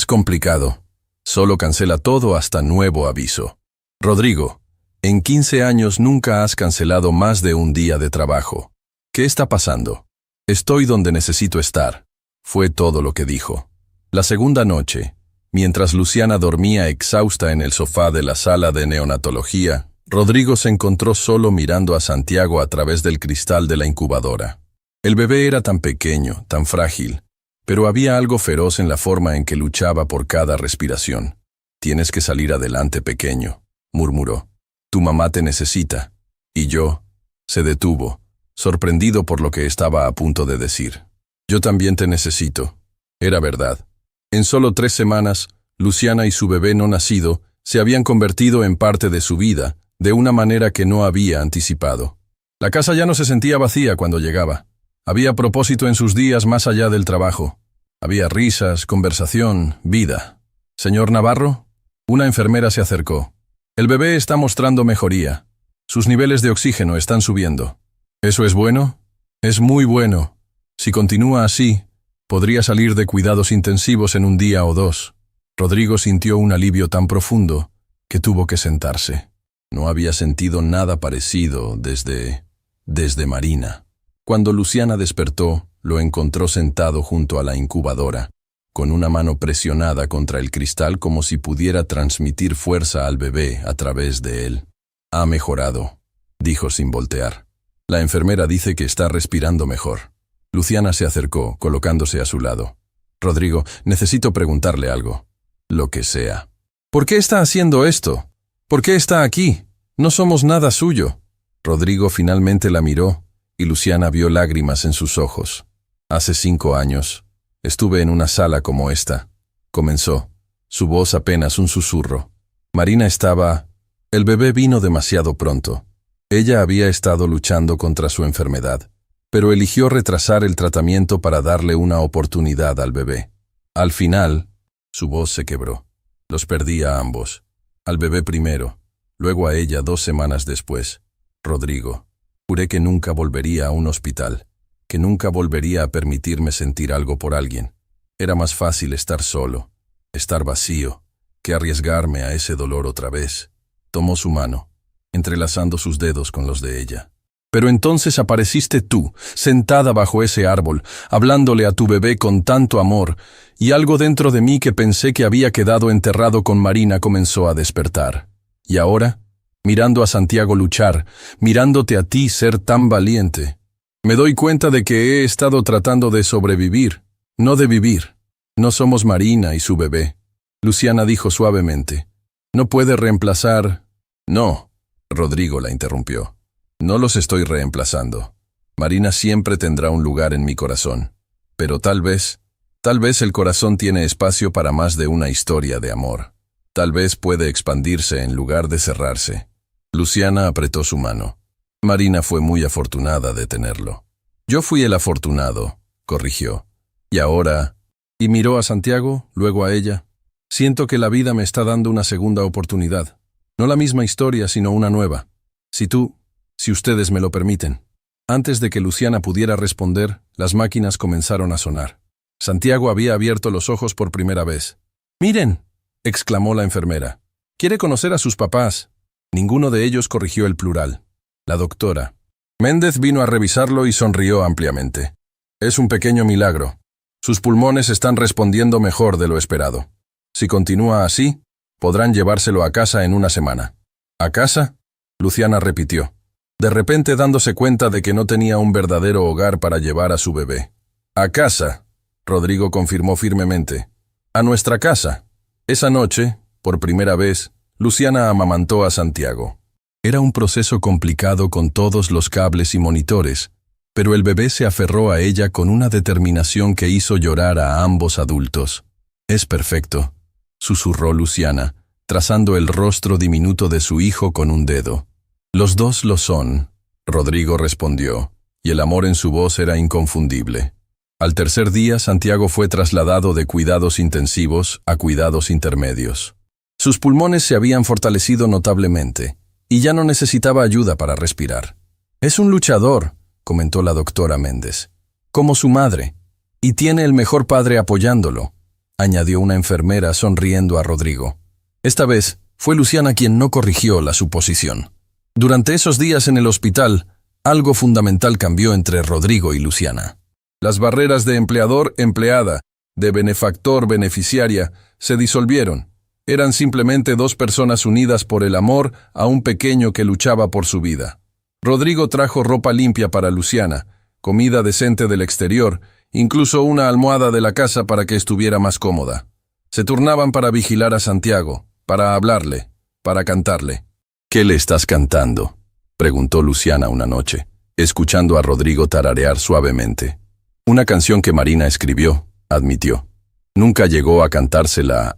complicado. Solo cancela todo hasta nuevo aviso. Rodrigo, en 15 años nunca has cancelado más de un día de trabajo. ¿Qué está pasando? Estoy donde necesito estar. Fue todo lo que dijo. La segunda noche, mientras Luciana dormía exhausta en el sofá de la sala de neonatología, Rodrigo se encontró solo mirando a Santiago a través del cristal de la incubadora. El bebé era tan pequeño, tan frágil, pero había algo feroz en la forma en que luchaba por cada respiración. «Tienes que salir adelante, pequeño», murmuró. «Tu mamá te necesita». Y yo, se detuvo, sorprendido por lo que estaba a punto de decir. «Yo también te necesito». Era verdad. En solo 3 semanas, Luciana y su bebé no nacido se habían convertido en parte de su vida, de una manera que no había anticipado. La casa ya no se sentía vacía cuando llegaba. Había propósito en sus días más allá del trabajo. Había risas, conversación, vida. «Señor Navarro». Una enfermera se acercó. «El bebé está mostrando mejoría. Sus niveles de oxígeno están subiendo». «¿Eso es bueno?» «Es muy bueno. Si continúa así, podría salir de cuidados intensivos en un día o 2». Rodrigo sintió un alivio tan profundo que tuvo que sentarse. No había sentido nada parecido desde Marina. Cuando Luciana despertó, lo encontró sentado junto a la incubadora, con una mano presionada contra el cristal como si pudiera transmitir fuerza al bebé a través de él. «Ha mejorado», dijo sin voltear. «La enfermera dice que está respirando mejor». Luciana se acercó, colocándose a su lado. «Rodrigo, necesito preguntarle algo». «Lo que sea». «¿Por qué está haciendo esto? ¿Por qué está aquí? No somos nada suyo». Rodrigo finalmente la miró, y Luciana vio lágrimas en sus ojos. «Hace 5 años, estuve en una sala como esta», comenzó, su voz apenas un susurro. «Marina estaba... El bebé vino demasiado pronto. Ella había estado luchando contra su enfermedad, pero eligió retrasar el tratamiento para darle una oportunidad al bebé. Al final, su voz se quebró. Los perdí a ambos. Al bebé primero, luego a ella 2 semanas después. Rodrigo, juré que nunca volvería a un hospital, que nunca volvería a permitirme sentir algo por alguien. Era más fácil estar solo, estar vacío, que arriesgarme a ese dolor otra vez». Tomó su mano, entrelazando sus dedos con los de ella. «Pero entonces apareciste tú, sentada bajo ese árbol, hablándole a tu bebé con tanto amor, y algo dentro de mí que pensé que había quedado enterrado con Marina comenzó a despertar. Y ahora, mirando a Santiago luchar, mirándote a ti ser tan valiente, me doy cuenta de que he estado tratando de sobrevivir, no de vivir. No somos Marina y su bebé». Luciana dijo suavemente. «No puede reemplazar...» «No», Rodrigo la interrumpió. «No los estoy reemplazando. Marina siempre tendrá un lugar en mi corazón. Pero tal vez el corazón tiene espacio para más de una historia de amor. Tal vez puede expandirse en lugar de cerrarse». Luciana apretó su mano. «Marina fue muy afortunada de tenerlo». «Yo fui el afortunado», corrigió. «Y ahora...» Y miró a Santiago, luego a ella. «Siento que la vida me está dando una segunda oportunidad. No la misma historia, sino una nueva. Si ustedes me lo permiten». Antes de que Luciana pudiera responder, las máquinas comenzaron a sonar. Santiago había abierto los ojos por primera vez. «¡Miren!», exclamó la enfermera. «Quiere conocer a sus papás». Ninguno de ellos corrigió el plural. La doctora Méndez vino a revisarlo y sonrió ampliamente. «Es un pequeño milagro. Sus pulmones están respondiendo mejor de lo esperado. Si continúa así, podrán llevárselo a casa en una semana». «¿A casa?», Luciana repitió, de repente dándose cuenta de que no tenía un verdadero hogar para llevar a su bebé. «A casa», Rodrigo confirmó firmemente. «A nuestra casa». Esa noche, por primera vez, Luciana amamantó a Santiago. Era un proceso complicado con todos los cables y monitores, pero el bebé se aferró a ella con una determinación que hizo llorar a ambos adultos. «Es perfecto», susurró Luciana, trazando el rostro diminuto de su hijo con un dedo. «Los dos lo son», Rodrigo respondió, y el amor en su voz era inconfundible. Al tercer día, Santiago fue trasladado de cuidados intensivos a cuidados intermedios. Sus pulmones se habían fortalecido notablemente, y ya no necesitaba ayuda para respirar. «Es un luchador», comentó la doctora Méndez, «como su madre, y tiene el mejor padre apoyándolo. añadió una enfermera sonriendo a Rodrigo. Esta vez fue Luciana quien no corrigió la suposición. Durante esos días en el hospital, algo fundamental cambió entre Rodrigo y Luciana. Las barreras de empleador-empleada, de benefactor-beneficiaria, se disolvieron. Eran simplemente dos personas unidas por el amor a un pequeño que luchaba por su vida. Rodrigo trajo ropa limpia para Luciana, comida decente del exterior, incluso una almohada de la casa para que estuviera más cómoda. Se turnaban para vigilar a Santiago, para hablarle, para cantarle. «¿Qué le estás cantando?», preguntó Luciana una noche, escuchando a Rodrigo tararear suavemente. «Una canción que Marina escribió», admitió. Nunca llegó a cantársela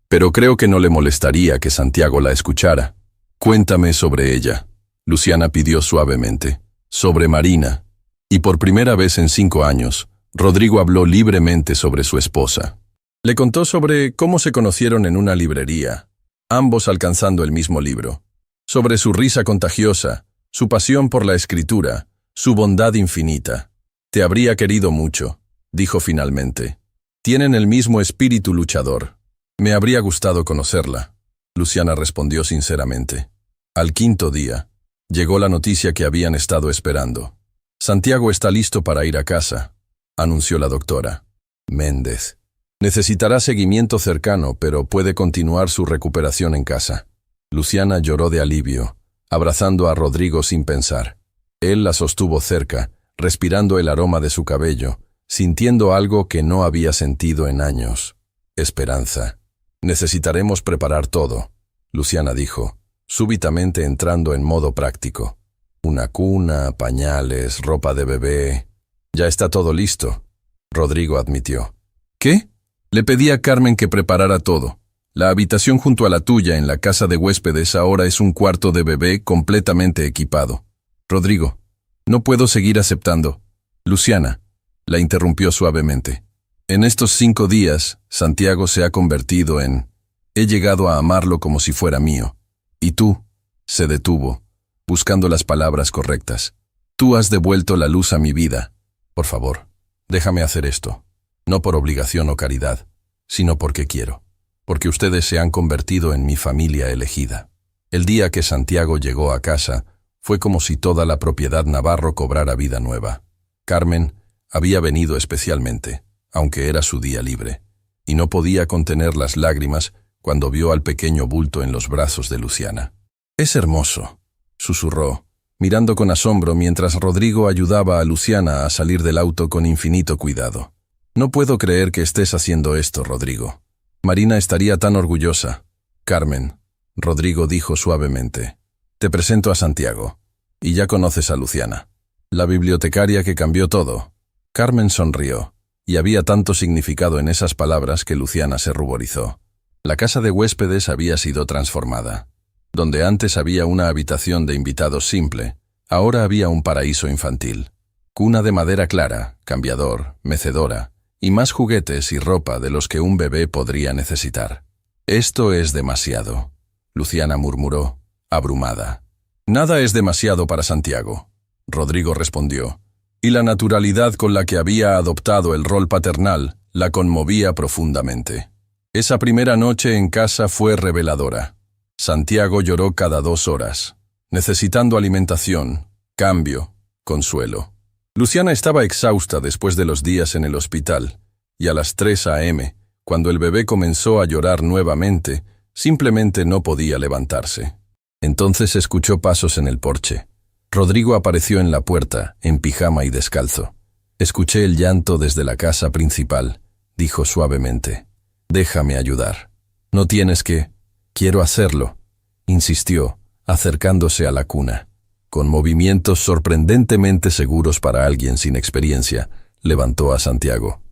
pero creo que no le molestaría que Santiago la escuchara. «Cuéntame sobre ella», Luciana pidió suavemente. «Sobre Marina». Y por primera vez en 5 años, Rodrigo habló libremente sobre su esposa. Le contó sobre cómo se conocieron en una librería, ambos alcanzando el mismo libro. Sobre su risa contagiosa, su pasión por la escritura, su bondad infinita. «Te habría querido mucho», dijo finalmente. «Tienen el mismo espíritu luchador. Me habría gustado conocerla», Luciana respondió sinceramente. Al 5.º día, llegó la noticia que habían estado esperando. «Santiago está listo para ir a casa», anunció la doctora. «Méndez. Necesitará seguimiento cercano, pero puede continuar su recuperación en casa». Luciana lloró de alivio, abrazando a Rodrigo sin pensar. Él la sostuvo cerca, respirando el aroma de su cabello, sintiendo algo que no había sentido en años. «Esperanza. Necesitaremos preparar todo», Luciana dijo, súbitamente entrando en modo práctico. «Una cuna, pañales, ropa de bebé. Ya está todo listo», Rodrigo admitió. «¿Qué?». Le pedí a Carmen que preparara todo. La habitación junto a la tuya en la casa de huéspedes ahora es un cuarto de bebé completamente equipado. Rodrigo, no puedo seguir aceptando». «Luciana», la interrumpió suavemente. «En estos 5 días, Santiago se ha convertido en... He llegado a amarlo como si fuera mío. Y tú», se detuvo, buscando las palabras correctas. «Tú has devuelto la luz a mi vida. Por favor, déjame hacer esto. No por obligación o caridad, sino porque quiero. Porque ustedes se han convertido en mi familia elegida». El día que Santiago llegó a casa, fue como si toda la propiedad Navarro cobrara vida nueva. Carmen había venido especialmente, aunque era su día libre, y no podía contener las lágrimas cuando vio al pequeño bulto en los brazos de Luciana. «Es hermoso», susurró, mirando con asombro mientras Rodrigo ayudaba a Luciana a salir del auto con infinito cuidado. «No puedo creer que estés haciendo esto, Rodrigo. Marina estaría tan orgullosa». «Carmen», Rodrigo dijo suavemente, «te presento a Santiago. Y ya conoces a Luciana, la bibliotecaria que cambió todo». Carmen sonrió, y había tanto significado en esas palabras que Luciana se ruborizó. La casa de huéspedes había sido transformada. Donde antes había una habitación de invitados simple, ahora había un paraíso infantil. Cuna de madera clara, cambiador, mecedora, y más juguetes y ropa de los que un bebé podría necesitar. «Esto es demasiado», Luciana murmuró, abrumada. «Nada es demasiado para Santiago», Rodrigo respondió, y la naturalidad con la que había adoptado el rol paternal la conmovía profundamente. Esa primera noche en casa fue reveladora. Santiago lloró cada 2 horas, necesitando alimentación, cambio, consuelo. Luciana estaba exhausta después de los días en el hospital, y a las 3 a.m., cuando el bebé comenzó a llorar nuevamente, simplemente no podía levantarse. Entonces escuchó pasos en el porche. Rodrigo apareció en la puerta, en pijama y descalzo. «Escuché el llanto desde la casa principal», dijo suavemente. «Déjame ayudar». «No tienes que...». «Quiero hacerlo», insistió, acercándose a la cuna. Con movimientos sorprendentemente seguros para alguien sin experiencia, levantó a Santiago.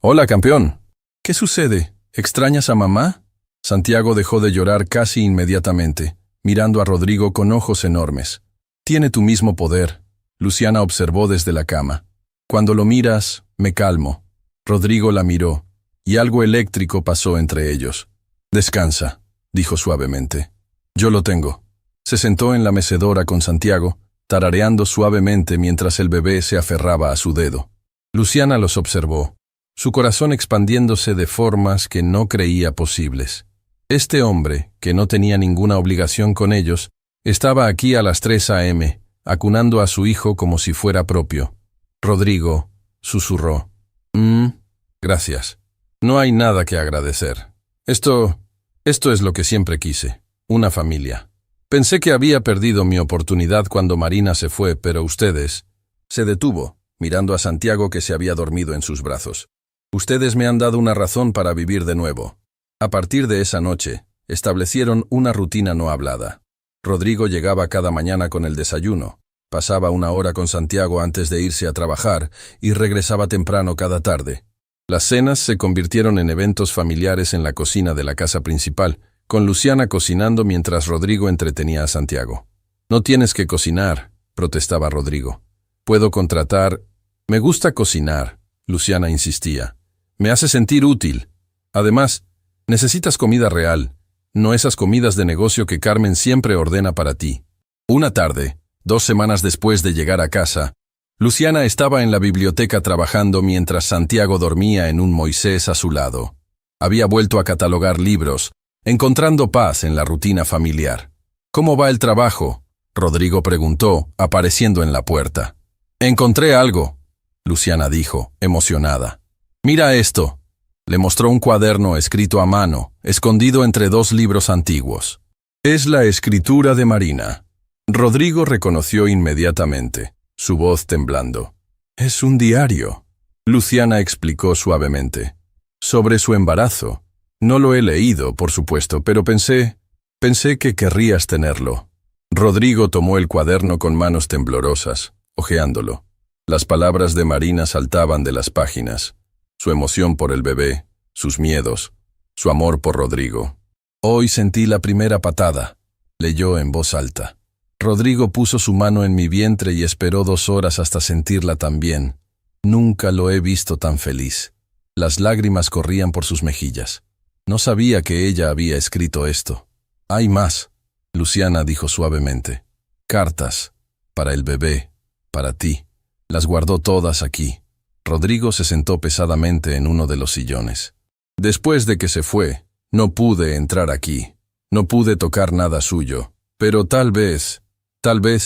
«Hola, campeón». «¿Qué sucede? ¿Extrañas a mamá?». Santiago dejó de llorar casi inmediatamente, mirando a Rodrigo con ojos enormes. «Tiene tu mismo poder», Luciana observó desde la cama. «Cuando lo miras, me calmo». Rodrigo la miró, y algo eléctrico pasó entre ellos. «Descansa», dijo suavemente. «Yo lo tengo». Se sentó en la mecedora con Santiago, tarareando suavemente mientras el bebé se aferraba a su dedo. Luciana los observó. su corazón expandiéndose de formas que no creía posibles. Este hombre, que no tenía ninguna obligación con ellos, estaba aquí a las 3 a.m., acunando a su hijo como si fuera propio. Rodrigo susurró. Gracias. No hay nada que agradecer. Esto es lo que siempre quise, una familia. Pensé que había perdido mi oportunidad cuando Marina se fue, pero ustedes... Se detuvo, mirando a Santiago que se había dormido en sus brazos. Ustedes me han dado una razón para vivir de nuevo. A partir de esa noche, establecieron una rutina no hablada. Rodrigo llegaba cada mañana con el desayuno, pasaba 1 hora con Santiago antes de irse a trabajar y regresaba temprano cada tarde. Las cenas se convirtieron en eventos familiares en la cocina de la casa principal, con Luciana cocinando mientras Rodrigo entretenía a Santiago. «No tienes que cocinar», protestaba Rodrigo. «Puedo contratar...» «Me gusta cocinar», Luciana insistía. «Me hace sentir útil. Además, necesitas comida real, no esas comidas de negocio que Carmen siempre ordena para ti». Una tarde, 2 semanas después de llegar a casa, Luciana estaba en la biblioteca trabajando mientras Santiago dormía en un Moisés a su lado. Había vuelto a catalogar libros, encontrando paz en la rutina familiar. «¿Cómo va el trabajo?», Rodrigo preguntó, apareciendo en la puerta. «Encontré algo», Luciana dijo, emocionada. «Mira esto». Le mostró un cuaderno escrito a mano, escondido entre 2 libros antiguos. «Es la escritura de Marina». Rodrigo reconoció inmediatamente, su voz temblando. «Es un diario», Luciana explicó suavemente. «Sobre su embarazo. No lo he leído, por supuesto, pero pensé que querrías tenerlo». Rodrigo tomó el cuaderno con manos temblorosas, hojeándolo. Las palabras de Marina saltaban de las páginas. Su emoción por el bebé, sus miedos, su amor por Rodrigo. «Hoy sentí la primera patada», leyó en voz alta. «Rodrigo puso su mano en mi vientre y esperó 2 horas hasta sentirla también. Nunca lo he visto tan feliz». Las lágrimas corrían por sus mejillas. No sabía que ella había escrito esto. «Hay más», Luciana dijo suavemente. «Cartas. Para el bebé. Para ti. Las guardó todas aquí». Rodrigo se sentó pesadamente en uno de los sillones. «Después de que se fue, no pude entrar aquí. No pude tocar nada suyo. Pero tal vez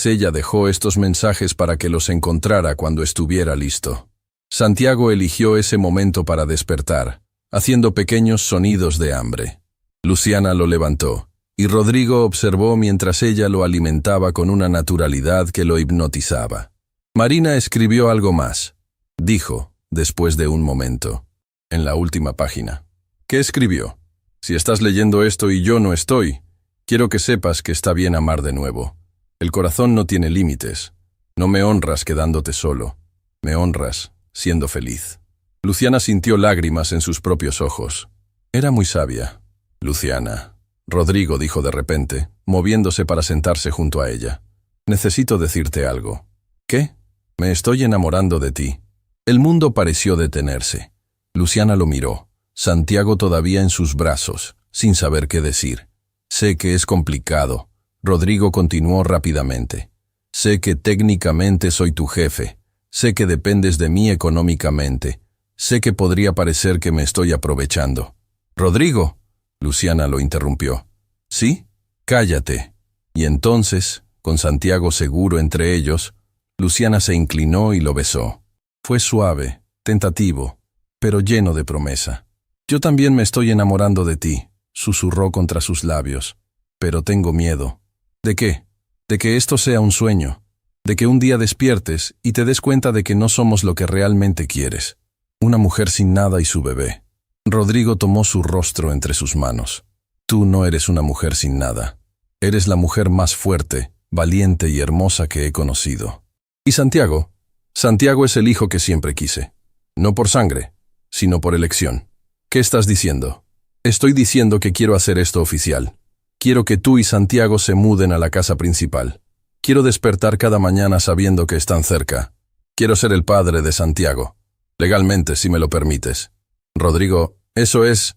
ella dejó estos mensajes para que los encontrara cuando estuviera listo». Santiago eligió ese momento para despertar, haciendo pequeños sonidos de hambre. Luciana lo levantó, y Rodrigo observó mientras ella lo alimentaba con una naturalidad que lo hipnotizaba. «Marina escribió algo más», dijo, después de un momento. «En la última página». «¿Qué escribió? Si estás leyendo esto y yo no estoy, quiero que sepas que está bien amar de nuevo. El corazón no tiene límites. No me honras quedándote solo. Me honras siendo feliz». Luciana sintió lágrimas en sus propios ojos. Era muy sabia. «Luciana», Rodrigo dijo de repente, moviéndose para sentarse junto a ella. «Necesito decirte algo». «¿Qué?» «Me estoy enamorando de ti». El mundo pareció detenerse. Luciana lo miró, Santiago todavía en sus brazos, sin saber qué decir. «Sé que es complicado», Rodrigo continuó rápidamente. «Sé que técnicamente soy tu jefe. Sé que dependes de mí económicamente. Sé que podría parecer que me estoy aprovechando». «Rodrigo», Luciana lo interrumpió. «¿Sí? Cállate». Y entonces, con Santiago seguro entre ellos, Luciana se inclinó y lo besó. Fue suave, tentativo, pero lleno de promesa. «Yo también me estoy enamorando de ti», susurró contra sus labios. «Pero tengo miedo». «¿De qué?» «De que esto sea un sueño. De que un día despiertes y te des cuenta de que no somos lo que realmente quieres. Una mujer sin nada y su bebé». Rodrigo tomó su rostro entre sus manos. «Tú no eres una mujer sin nada. Eres la mujer más fuerte, valiente y hermosa que he conocido». «¿Y Santiago?» «Santiago es el hijo que siempre quise. No por sangre, sino por elección». «¿Qué estás diciendo?» «Estoy diciendo que quiero hacer esto oficial. Quiero que tú y Santiago se muden a la casa principal. Quiero despertar cada mañana sabiendo que están cerca. Quiero ser el padre de Santiago. Legalmente, si me lo permites». «Rodrigo, eso es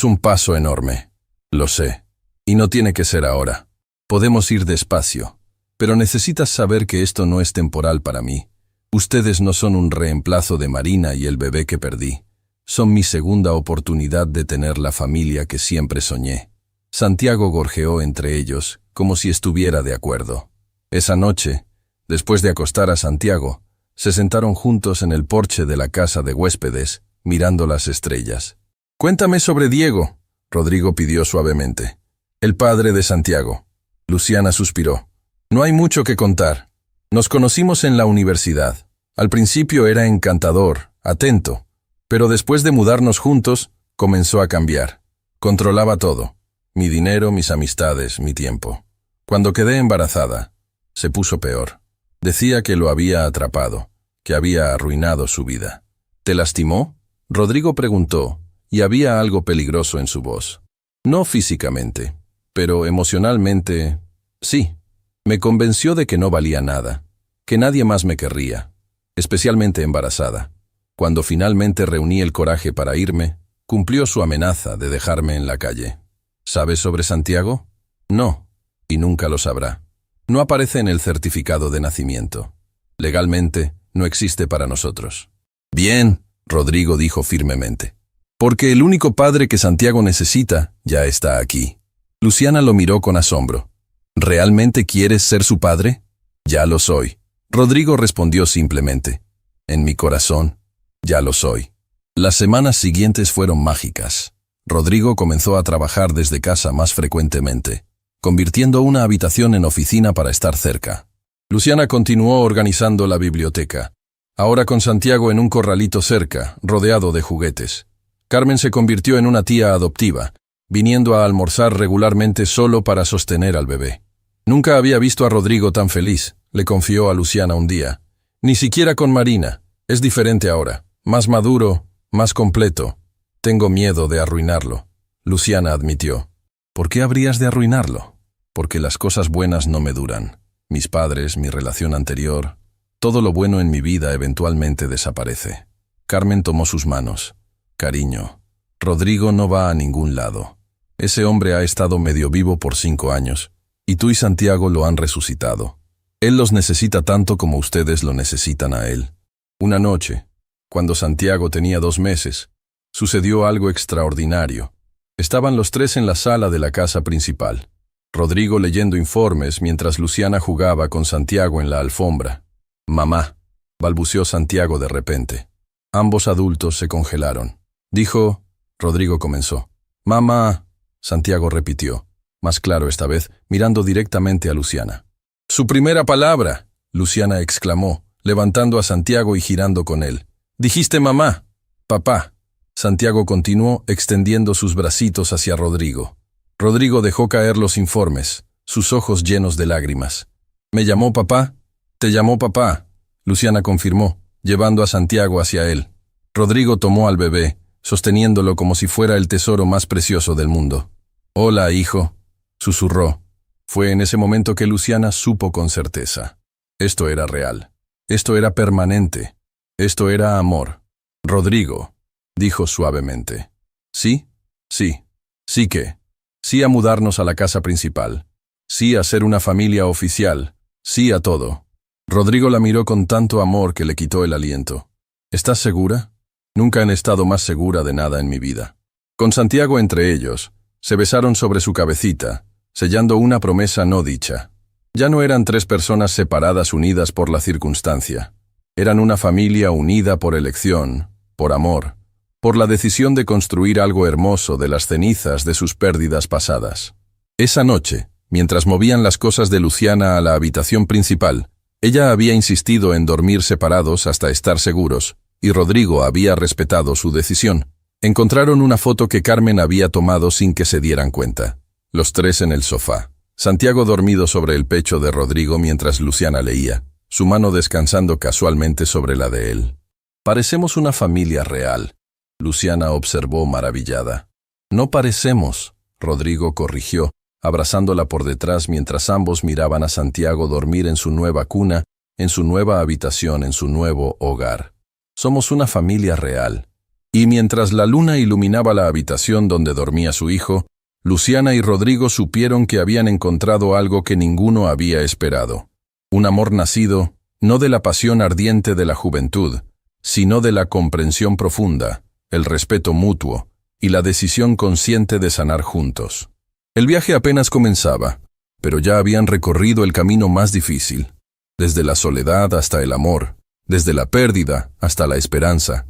un paso enorme. Lo sé. Y no tiene que ser ahora. Podemos ir despacio. Pero necesitas saber que esto no es temporal para mí. Ustedes no son un reemplazo de Marina y el bebé que perdí. Son mi segunda oportunidad de tener la familia que siempre soñé. Santiago gorjeó entre ellos, como si estuviera de acuerdo. Esa noche, después de acostar a Santiago, se sentaron juntos en el porche de la casa de huéspedes, mirando las estrellas. «Cuéntame sobre Diego», Rodrigo pidió suavemente. «El padre de Santiago». Luciana suspiró. «No hay mucho que contar. Nos conocimos en la universidad. Al principio era encantador, atento, pero después de mudarnos juntos, comenzó a cambiar. Controlaba todo. Mi dinero, mis amistades, mi tiempo. Cuando quedé embarazada, se puso peor. Decía que lo había atrapado, que había arruinado su vida. ¿Te lastimó?», Rodrigo preguntó, y había algo peligroso en su voz. «No físicamente, pero emocionalmente, sí. Me convenció de que no valía nada, que nadie más me querría, especialmente embarazada. Cuando finalmente reuní el coraje para irme, cumplió su amenaza de dejarme en la calle». «¿Sabes sobre Santiago?». «No, y nunca lo sabrá. No aparece en el certificado de nacimiento. Legalmente, no existe para nosotros». «Bien», Rodrigo dijo firmemente, «porque el único padre que Santiago necesita ya está aquí». Luciana lo miró con asombro. «¿Realmente quieres ser su padre?». «Ya lo soy». Rodrigo respondió simplemente. «En mi corazón, ya lo soy». Las semanas siguientes fueron mágicas. Rodrigo comenzó a trabajar desde casa más frecuentemente, convirtiendo una habitación en oficina para estar cerca. Luciana continuó organizando la biblioteca, ahora con Santiago en un corralito cerca, rodeado de juguetes. Carmen se convirtió en una tía adoptiva, viniendo a almorzar regularmente solo para sostener al bebé. «Nunca había visto a Rodrigo tan feliz», le confió a Luciana un día. «Ni siquiera con Marina. Es diferente ahora, más maduro, más completo. Tengo miedo de arruinarlo», Luciana admitió. «¿Por qué habrías de arruinarlo?». «Porque las cosas buenas no me duran. Mis padres, mi relación anterior, todo lo bueno en mi vida eventualmente desaparece». Carmen tomó sus manos. «Cariño, Rodrigo no va a ningún lado. Ese hombre ha estado medio vivo por 5 años, y tú y Santiago lo han resucitado. Él los necesita tanto como ustedes lo necesitan a él». Una noche, cuando Santiago tenía 2 meses, sucedió algo extraordinario. Estaban los 3 en la sala de la casa principal. Rodrigo leyendo informes mientras Luciana jugaba con Santiago en la alfombra. «Mamá», balbuceó Santiago de repente. Ambos adultos se congelaron. «Dijo», Rodrigo comenzó. «Mamá», Santiago repitió, más claro esta vez, mirando directamente a Luciana. «Su primera palabra», Luciana exclamó, levantando a Santiago y girando con él. «Dijiste mamá». «Papá». Santiago continuó extendiendo sus bracitos hacia Rodrigo. Rodrigo dejó caer los informes, sus ojos llenos de lágrimas. «¿Me llamó papá?». «Te llamó papá», Luciana confirmó, llevando a Santiago hacia él. Rodrigo tomó al bebé, sosteniéndolo como si fuera el tesoro más precioso del mundo. «Hola, hijo», susurró. Fue en ese momento que Luciana supo con certeza. Esto era real. Esto era permanente. Esto era amor. «Rodrigo», dijo suavemente. «¿Sí? Sí. Sí que. Sí a mudarnos a la casa principal. Sí a ser una familia oficial. Sí a todo». Rodrigo la miró con tanto amor que le quitó el aliento. «¿Estás segura?». «Nunca he estado más segura de nada en mi vida». Con Santiago entre ellos, se besaron sobre su cabecita, sellando una promesa no dicha. Ya no eran 3 personas separadas unidas por la circunstancia. Eran una familia unida por elección, por amor, por la decisión de construir algo hermoso de las cenizas de sus pérdidas pasadas. Esa noche, mientras movían las cosas de Luciana a la habitación principal, ella había insistido en dormir separados hasta estar seguros, y Rodrigo había respetado su decisión. Encontraron una foto que Carmen había tomado sin que se dieran cuenta. Los 3 en el sofá. Santiago dormido sobre el pecho de Rodrigo mientras Luciana leía, su mano descansando casualmente sobre la de él. «Parecemos una familia real», Luciana observó maravillada. «No parecemos», Rodrigo corrigió, abrazándola por detrás mientras ambos miraban a Santiago dormir en su nueva cuna, en su nueva habitación, en su nuevo hogar. «Somos una familia real». Y mientras la luna iluminaba la habitación donde dormía su hijo, Luciana y Rodrigo supieron que habían encontrado algo que ninguno había esperado. Un amor nacido, no de la pasión ardiente de la juventud, sino de la comprensión profunda, el respeto mutuo y la decisión consciente de sanar juntos. El viaje apenas comenzaba, pero ya habían recorrido el camino más difícil, desde la soledad hasta el amor, desde la pérdida hasta la esperanza,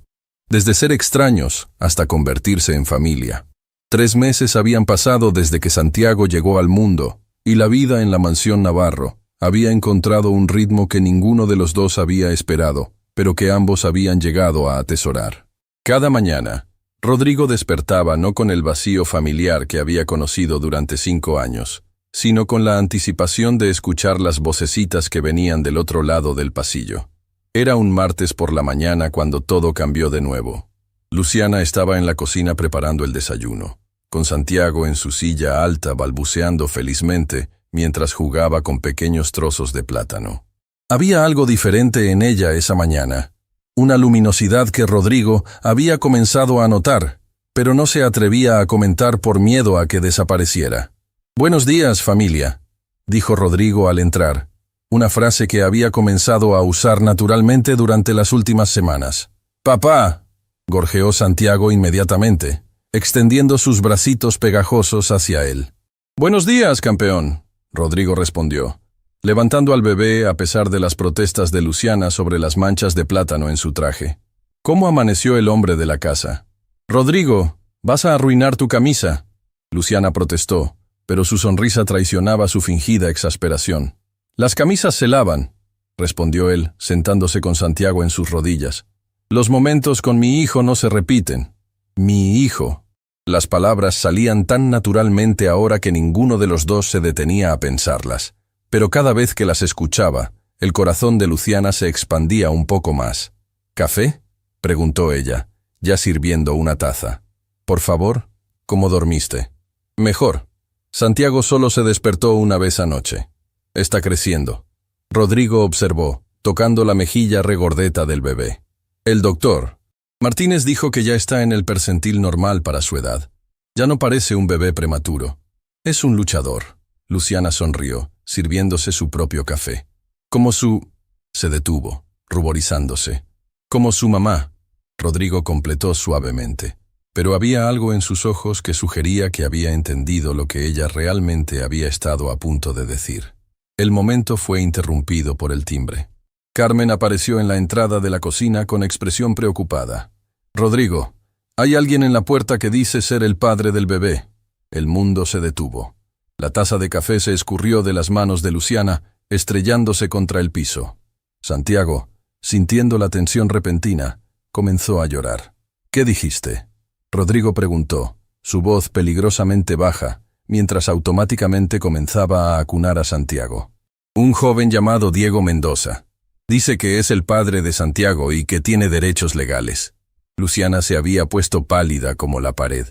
desde ser extraños hasta convertirse en familia. 3 meses habían pasado desde que Santiago llegó al mundo, y la vida en la mansión Navarro había encontrado un ritmo que ninguno de los dos había esperado, pero que ambos habían llegado a atesorar. Cada mañana, Rodrigo despertaba no con el vacío familiar que había conocido durante 5 años, sino con la anticipación de escuchar las vocecitas que venían del otro lado del pasillo. Era un martes por la mañana cuando todo cambió de nuevo. Luciana estaba en la cocina preparando el desayuno, con Santiago en su silla alta balbuceando felizmente mientras jugaba con pequeños trozos de plátano. Había algo diferente en ella esa mañana, una luminosidad que Rodrigo había comenzado a notar, pero no se atrevía a comentar por miedo a que desapareciera. «Buenos días, familia», dijo Rodrigo al entrar, una frase que había comenzado a usar naturalmente durante las últimas semanas. «Papá», gorjeó Santiago inmediatamente, extendiendo sus bracitos pegajosos hacia él. «Buenos días, campeón», Rodrigo respondió, levantando al bebé a pesar de las protestas de Luciana sobre las manchas de plátano en su traje. «¿Cómo amaneció el hombre de la casa?» «Rodrigo, vas a arruinar tu camisa», Luciana protestó, pero su sonrisa traicionaba su fingida exasperación. «Las camisas se lavan», respondió él, sentándose con Santiago en sus rodillas. «Los momentos con mi hijo no se repiten». «Mi hijo». Las palabras salían tan naturalmente ahora que ninguno de los dos se detenía a pensarlas, pero cada vez que las escuchaba, el corazón de Luciana se expandía un poco más. «¿Café?», preguntó ella, ya sirviendo una taza. «Por favor, ¿cómo dormiste?» «Mejor. Santiago solo se despertó una vez anoche. Está creciendo», Rodrigo observó, tocando la mejilla regordeta del bebé. «El doctor Martínez dijo que ya está en el percentil normal para su edad. Ya no parece un bebé prematuro. Es un luchador». Luciana sonrió, sirviéndose su propio café. «Como su...» Se detuvo, ruborizándose. «Como su mamá», Rodrigo completó suavemente. Pero había algo en sus ojos que sugería que había entendido lo que ella realmente había estado a punto de decir. El momento fue interrumpido por el timbre. Carmen apareció en la entrada de la cocina con expresión preocupada. «Rodrigo, hay alguien en la puerta que dice ser el padre del bebé». El mundo se detuvo. La taza de café se escurrió de las manos de Luciana, estrellándose contra el piso. Santiago, sintiendo la tensión repentina, comenzó a llorar. «¿Qué dijiste?», Rodrigo preguntó, su voz peligrosamente baja, mientras automáticamente comenzaba a acunar a Santiago. «Un joven llamado Diego Mendoza. Dice que es el padre de Santiago y que tiene derechos legales». Luciana se había puesto pálida como la pared.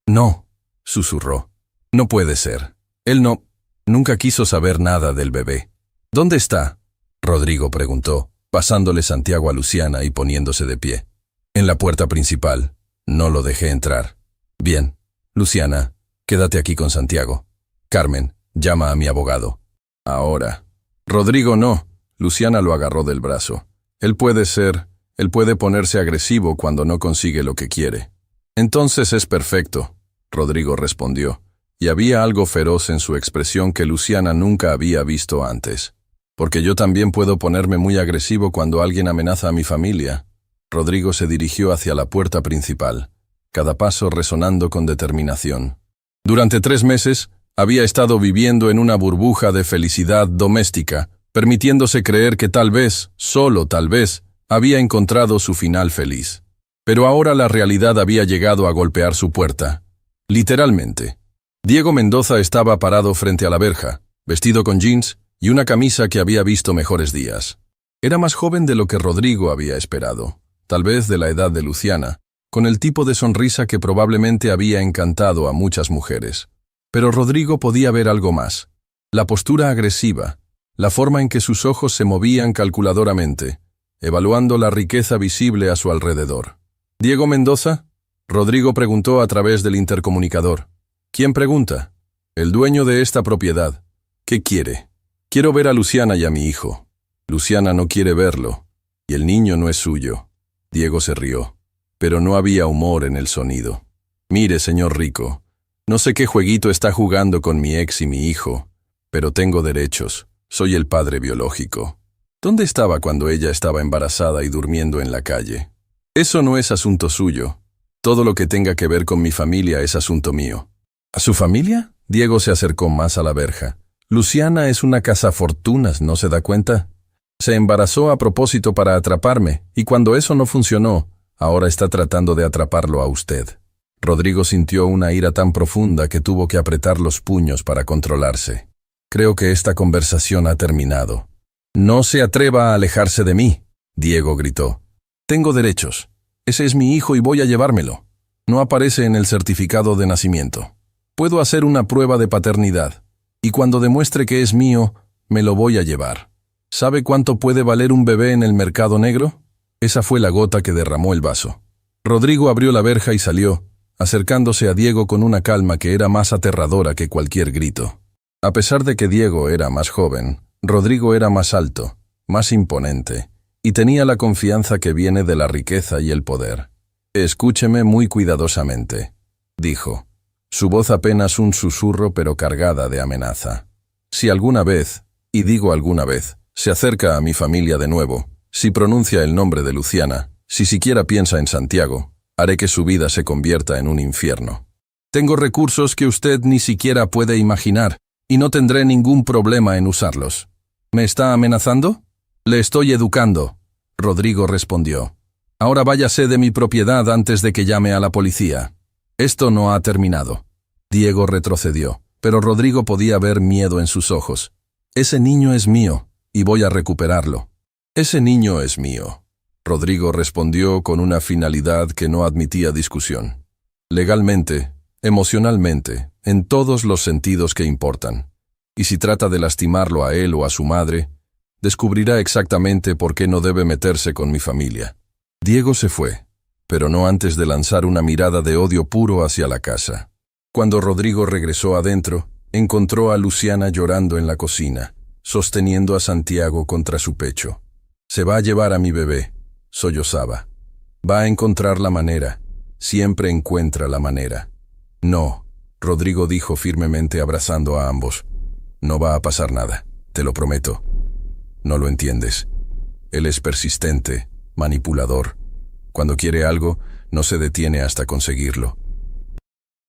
«No», susurró. «No puede ser. Él nunca quiso saber nada del bebé». «¿Dónde está?», Rodrigo preguntó, pasándole Santiago a Luciana y poniéndose de pie. «En la puerta principal. No lo dejé entrar». «Bien. Luciana, quédate aquí con Santiago. Carmen, llama a mi abogado». «Ahora». «Rodrigo, no». Luciana lo agarró del brazo. Él puede ponerse agresivo cuando no consigue lo que quiere». «Entonces es perfecto», Rodrigo respondió, y había algo feroz en su expresión que Luciana nunca había visto antes. «Porque yo también puedo ponerme muy agresivo cuando alguien amenaza a mi familia». Rodrigo se dirigió hacia la puerta principal, cada paso resonando con determinación. Durante 3 meses, había estado viviendo en una burbuja de felicidad doméstica, permitiéndose creer que tal vez, solo tal vez, había encontrado su final feliz. Pero ahora la realidad había llegado a golpear su puerta. Literalmente. Diego Mendoza estaba parado frente a la verja, vestido con jeans y una camisa que había visto mejores días. Era más joven de lo que Rodrigo había esperado, tal vez de la edad de Luciana, con el tipo de sonrisa que probablemente había encantado a muchas mujeres. Pero Rodrigo podía ver algo más. La postura agresiva, la forma en que sus ojos se movían calculadoramente, evaluando la riqueza visible a su alrededor. «¿Diego Mendoza?», Rodrigo preguntó a través del intercomunicador. «¿Quién pregunta?». «El dueño de esta propiedad». «¿Qué quiere?». «Quiero ver a Luciana y a mi hijo». «Luciana no quiere verlo, y el niño no es suyo». Diego se rió. pero no había humor en el sonido. Mire, señor Rico, no sé qué jueguito está jugando con mi ex y mi hijo, pero tengo derechos. Soy el padre biológico. ¿Dónde estaba cuando ella estaba embarazada y durmiendo en la calle? Eso no es asunto suyo. Todo lo que tenga que ver con mi familia es asunto mío. ¿A su familia? Diego se acercó más a la verja. Luciana es una cazafortunas, ¿no se da cuenta? Se embarazó a propósito para atraparme, y cuando eso no funcionó, ahora está tratando de atraparlo a usted. Rodrigo sintió una ira tan profunda que tuvo que apretar los puños para controlarse. Creo que esta conversación ha terminado. No se atreva a alejarse de mí, Diego gritó. Tengo derechos. Ese es mi hijo y voy a llevármelo. No aparece en el certificado de nacimiento. Puedo hacer una prueba de paternidad, y cuando demuestre que es mío, me lo voy a llevar. ¿Sabe cuánto puede valer un bebé en el mercado negro? Esa fue la gota que derramó el vaso. Rodrigo abrió la verja y salió, acercándose a Diego con una calma que era más aterradora que cualquier grito. A pesar de que Diego era más joven, Rodrigo era más alto, más imponente, y tenía la confianza que viene de la riqueza y el poder. Escúcheme muy cuidadosamente, dijo, su voz apenas un susurro pero cargada de amenaza. Si alguna vez, y digo alguna vez, se acerca a mi familia de nuevo, si pronuncia el nombre de Luciana, si siquiera piensa en Santiago, haré que su vida se convierta en un infierno. Tengo recursos que usted ni siquiera puede imaginar, y no tendré ningún problema en usarlos. ¿Me está amenazando? Le estoy educando, Rodrigo respondió. Ahora váyase de mi propiedad antes de que llame a la policía. Esto no ha terminado. Diego retrocedió, pero Rodrigo podía ver miedo en sus ojos. Ese niño es mío, y voy a recuperarlo. Ese niño es mío, Rodrigo respondió con una finalidad que no admitía discusión. Legalmente, emocionalmente, en todos los sentidos que importan. Y si trata de lastimarlo a él o a su madre, descubrirá exactamente por qué no debe meterse con mi familia. Diego se fue, pero no antes de lanzar una mirada de odio puro hacia la casa. Cuando Rodrigo regresó adentro, encontró a Luciana llorando en la cocina, sosteniendo a Santiago contra su pecho. Se va a llevar a mi bebé, sollozaba. Va a encontrar la manera, siempre encuentra la manera. No, Rodrigo dijo firmemente abrazando a ambos. No va a pasar nada, te lo prometo. No lo entiendes. Él es persistente, manipulador. Cuando quiere algo, no se detiene hasta conseguirlo.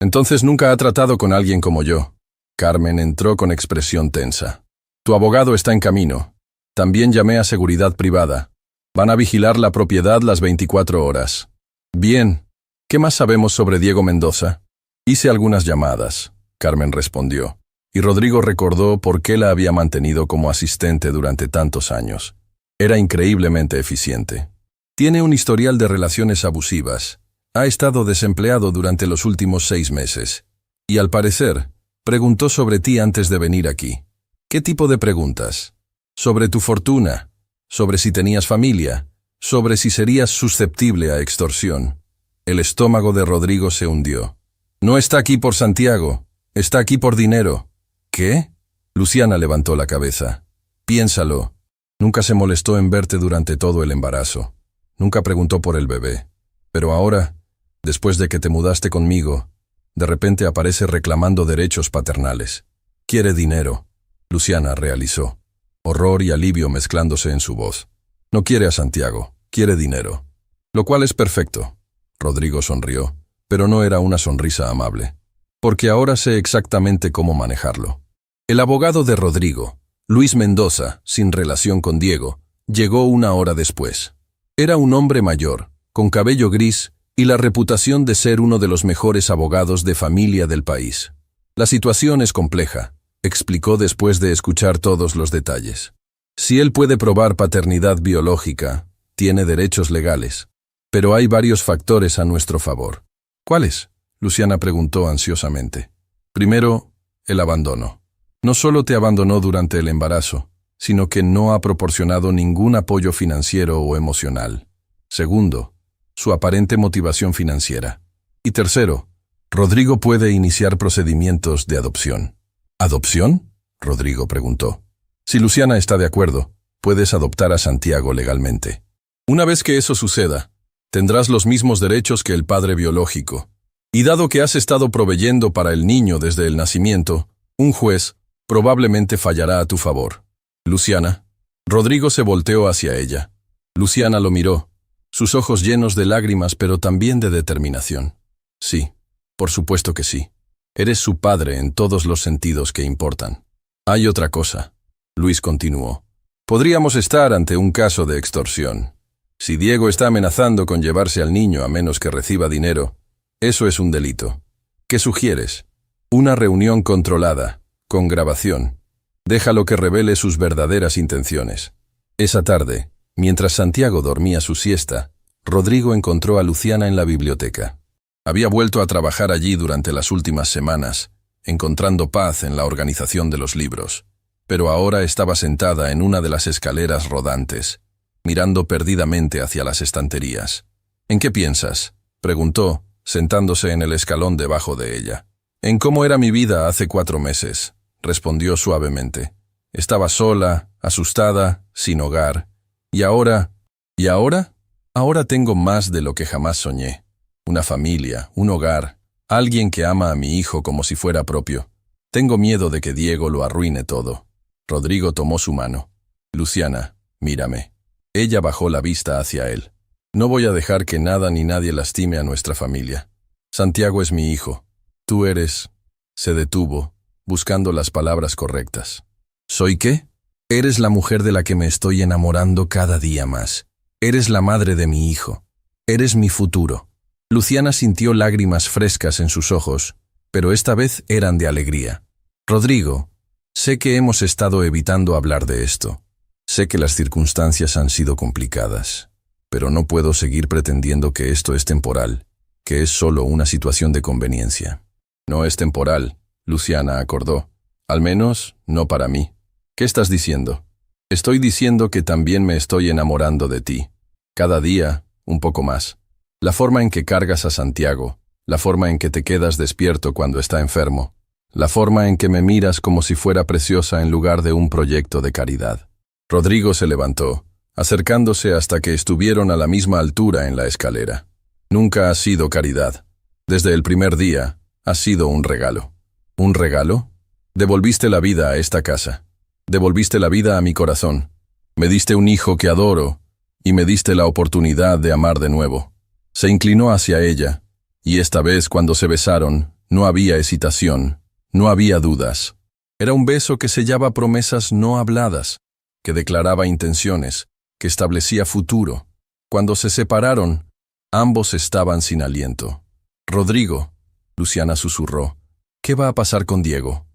Entonces nunca ha tratado con alguien como yo. Carmen entró con expresión tensa. Tu abogado está en camino. También llamé a seguridad privada. Van a vigilar la propiedad las 24 horas. Bien. ¿Qué más sabemos sobre Diego Mendoza? Hice algunas llamadas, Carmen respondió, y Rodrigo recordó por qué la había mantenido como asistente durante tantos años. Era increíblemente eficiente. Tiene un historial de relaciones abusivas. Ha estado desempleado durante los últimos 6 meses. Y al parecer, preguntó sobre ti antes de venir aquí. ¿Qué tipo de preguntas? Sobre tu fortuna, sobre si tenías familia, sobre si serías susceptible a extorsión. El estómago de Rodrigo se hundió. No está aquí por Santiago, está aquí por dinero. ¿Qué? Luciana levantó la cabeza. Piénsalo. Nunca se molestó en verte durante todo el embarazo. Nunca preguntó por el bebé. Pero ahora, después de que te mudaste conmigo, de repente aparece reclamando derechos paternales. Quiere dinero. Luciana realizó. Horror y alivio mezclándose en su voz. No quiere a Santiago, quiere dinero. Lo cual es perfecto. Rodrigo sonrió, pero no era una sonrisa amable. Porque ahora sé exactamente cómo manejarlo. El abogado de Rodrigo, Luis Mendoza, sin relación con Diego, llegó 1 hora después. Era un hombre mayor, con cabello gris y la reputación de ser uno de los mejores abogados de familia del país. La situación es compleja, explicó después de escuchar todos los detalles. Si él puede probar paternidad biológica, tiene derechos legales. Pero hay varios factores a nuestro favor. ¿Cuáles? Luciana preguntó ansiosamente. Primero, el abandono. No solo te abandonó durante el embarazo, sino que no ha proporcionado ningún apoyo financiero o emocional. Segundo, su aparente motivación financiera. Y tercero, Rodrigo puede iniciar procedimientos de adopción. ¿Adopción? Rodrigo preguntó. Si Luciana está de acuerdo, puedes adoptar a Santiago legalmente. Una vez que eso suceda, Tendrás los mismos derechos que el padre biológico. Y dado que has estado proveyendo para el niño desde el nacimiento, un juez probablemente fallará a tu favor. Luciana. Rodrigo se volteó hacia ella. Luciana lo miró, sus ojos llenos de lágrimas pero también de determinación. Sí, por supuesto que sí. Eres su padre en todos los sentidos que importan. Hay otra cosa, Luis continuó. Podríamos estar ante un caso de extorsión. Si Diego está amenazando con llevarse al niño a menos que reciba dinero, eso es un delito. ¿Qué sugieres? Una reunión controlada, con grabación. Déjalo que revele sus verdaderas intenciones. Esa tarde, mientras Santiago dormía su siesta, Rodrigo encontró a Luciana en la biblioteca. Había vuelto a trabajar allí durante las últimas semanas, encontrando paz en la organización de los libros, pero ahora estaba sentada en una de las escaleras rodantes, mirando perdidamente hacia las estanterías. ¿En qué piensas?, preguntó, sentándose en el escalón debajo de ella. En cómo era mi vida hace 4 meses, respondió suavemente. Estaba sola, asustada, sin hogar. ¿Y ahora? ¿Y ahora? Ahora tengo más de lo que jamás soñé. Una familia, un hogar, alguien que ama a mi hijo como si fuera propio. Tengo miedo de que Diego lo arruine todo. Rodrigo tomó su mano. Luciana, mírame. Ella bajó la vista hacia él. No voy a dejar que nada ni nadie lastime a nuestra familia. Santiago es mi hijo. Tú eres... Se detuvo, buscando las palabras correctas. ¿Soy qué? Eres la mujer de la que me estoy enamorando cada día más. Eres la madre de mi hijo. Eres mi futuro. Luciana sintió lágrimas frescas en sus ojos, pero esta vez eran de alegría. Rodrigo, sé que hemos estado evitando hablar de esto. Sé que las circunstancias han sido complicadas, pero no puedo seguir pretendiendo que esto es temporal, que es solo una situación de conveniencia. No es temporal, Luciana acordó. Al menos, no para mí. ¿Qué estás diciendo? Estoy diciendo que también me estoy enamorando de ti. Cada día, un poco más. La forma en que cargas a Santiago, la forma en que te quedas despierto cuando está enfermo, la forma en que me miras como si fuera preciosa en lugar de un proyecto de caridad. Rodrigo se levantó, acercándose hasta que estuvieron a la misma altura en la escalera. Nunca ha sido caridad. Desde el primer día, ha sido un regalo. ¿Un regalo? Devolviste la vida a esta casa. Devolviste la vida a mi corazón. Me diste un hijo que adoro, y me diste la oportunidad de amar de nuevo. Se inclinó hacia ella, y esta vez cuando se besaron, no había hesitación, no había dudas. Era un beso que sellaba promesas no habladas, que declaraba intenciones, que establecía futuro. Cuando se separaron, ambos estaban sin aliento. Rodrigo, Luciana susurró, ¿qué va a pasar con Diego?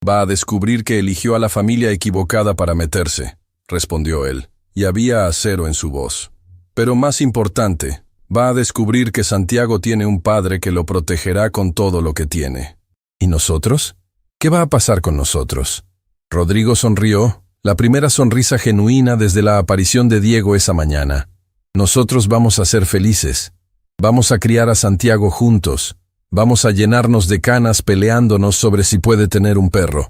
Va a descubrir que eligió a la familia equivocada para meterse, respondió él, y había acero en su voz. Pero más importante, va a descubrir que Santiago tiene un padre que lo protegerá con todo lo que tiene. ¿Y nosotros? ¿Qué va a pasar con nosotros? Rodrigo sonrió, la primera sonrisa genuina desde la aparición de Diego esa mañana. Nosotros vamos a ser felices. Vamos a criar a Santiago juntos. Vamos a llenarnos de canas peleándonos sobre si puede tener un perro.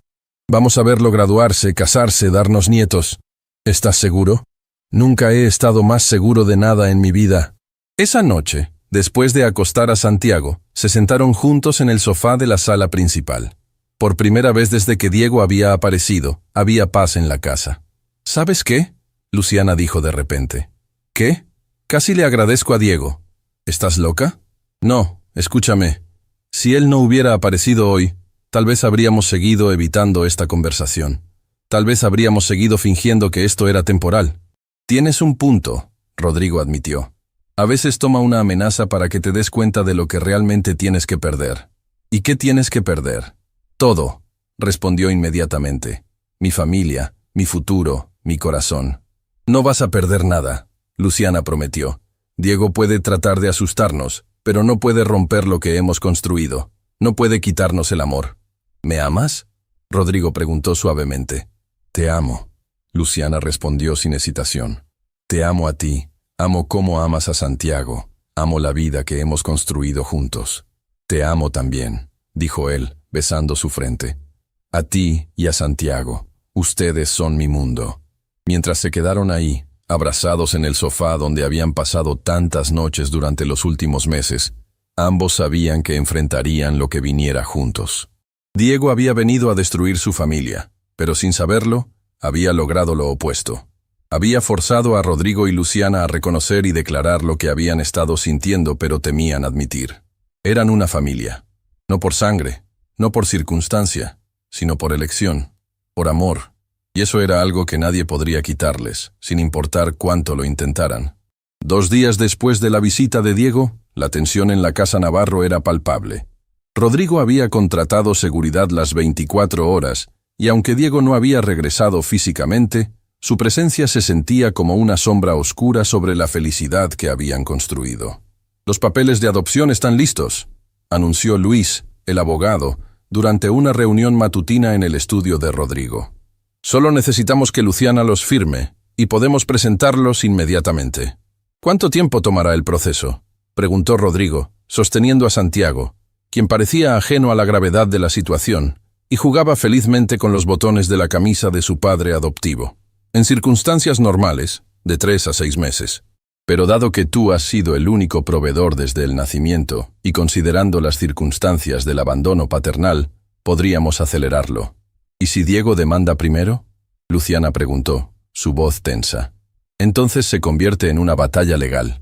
Vamos a verlo graduarse, casarse, darnos nietos. ¿Estás seguro? Nunca he estado más seguro de nada en mi vida. Esa noche, después de acostar a Santiago, se sentaron juntos en el sofá de la sala principal. Por primera vez desde que Diego había aparecido, había paz en la casa. ¿Sabes qué?, Luciana dijo de repente. ¿Qué? Casi le agradezco a Diego. ¿Estás loca? No, escúchame. Si él no hubiera aparecido hoy, tal vez habríamos seguido evitando esta conversación. Tal vez habríamos seguido fingiendo que esto era temporal. Tienes un punto, Rodrigo admitió. A veces toma una amenaza para que te des cuenta de lo que realmente tienes que perder. ¿Y qué tienes que perder? Todo, respondió inmediatamente. Mi familia, mi futuro, mi corazón. No vas a perder nada, Luciana prometió. Diego puede tratar de asustarnos, pero no puede romper lo que hemos construido. No puede quitarnos el amor. ¿Me amas?, Rodrigo preguntó suavemente. Te amo, Luciana respondió sin hesitación. Te amo a ti, amo cómo amas a Santiago, amo la vida que hemos construido juntos. Te amo también, dijo él, besando su frente. A ti y a Santiago, ustedes son mi mundo. Mientras se quedaron ahí, Abrazados en el sofá donde habían pasado tantas noches durante los últimos meses, ambos sabían que enfrentarían lo que viniera juntos. Diego había venido a destruir su familia, pero sin saberlo, había logrado lo opuesto. Había forzado a Rodrigo y Luciana a reconocer y declarar lo que habían estado sintiendo pero temían admitir. Eran una familia, no por sangre, no por circunstancia, sino por elección, por amor, y eso era algo que nadie podría quitarles, sin importar cuánto lo intentaran. 2 días después de la visita de Diego, la tensión en la casa Navarro era palpable. Rodrigo había contratado seguridad las 24 horas, y aunque Diego no había regresado físicamente, su presencia se sentía como una sombra oscura sobre la felicidad que habían construido. «Los papeles de adopción están listos», anunció Luis, el abogado, durante una reunión matutina en el estudio de Rodrigo. «Solo necesitamos que Luciana los firme, y podemos presentarlos inmediatamente». «¿Cuánto tiempo tomará el proceso?», preguntó Rodrigo, sosteniendo a Santiago, quien parecía ajeno a la gravedad de la situación, y jugaba felizmente con los botones de la camisa de su padre adoptivo. «En circunstancias normales, de 3 a 6 meses. Pero dado que tú has sido el único proveedor desde el nacimiento, y considerando las circunstancias del abandono paternal, podríamos acelerarlo». «¿Y si Diego demanda primero?», Luciana preguntó, su voz tensa. «Entonces se convierte en una batalla legal.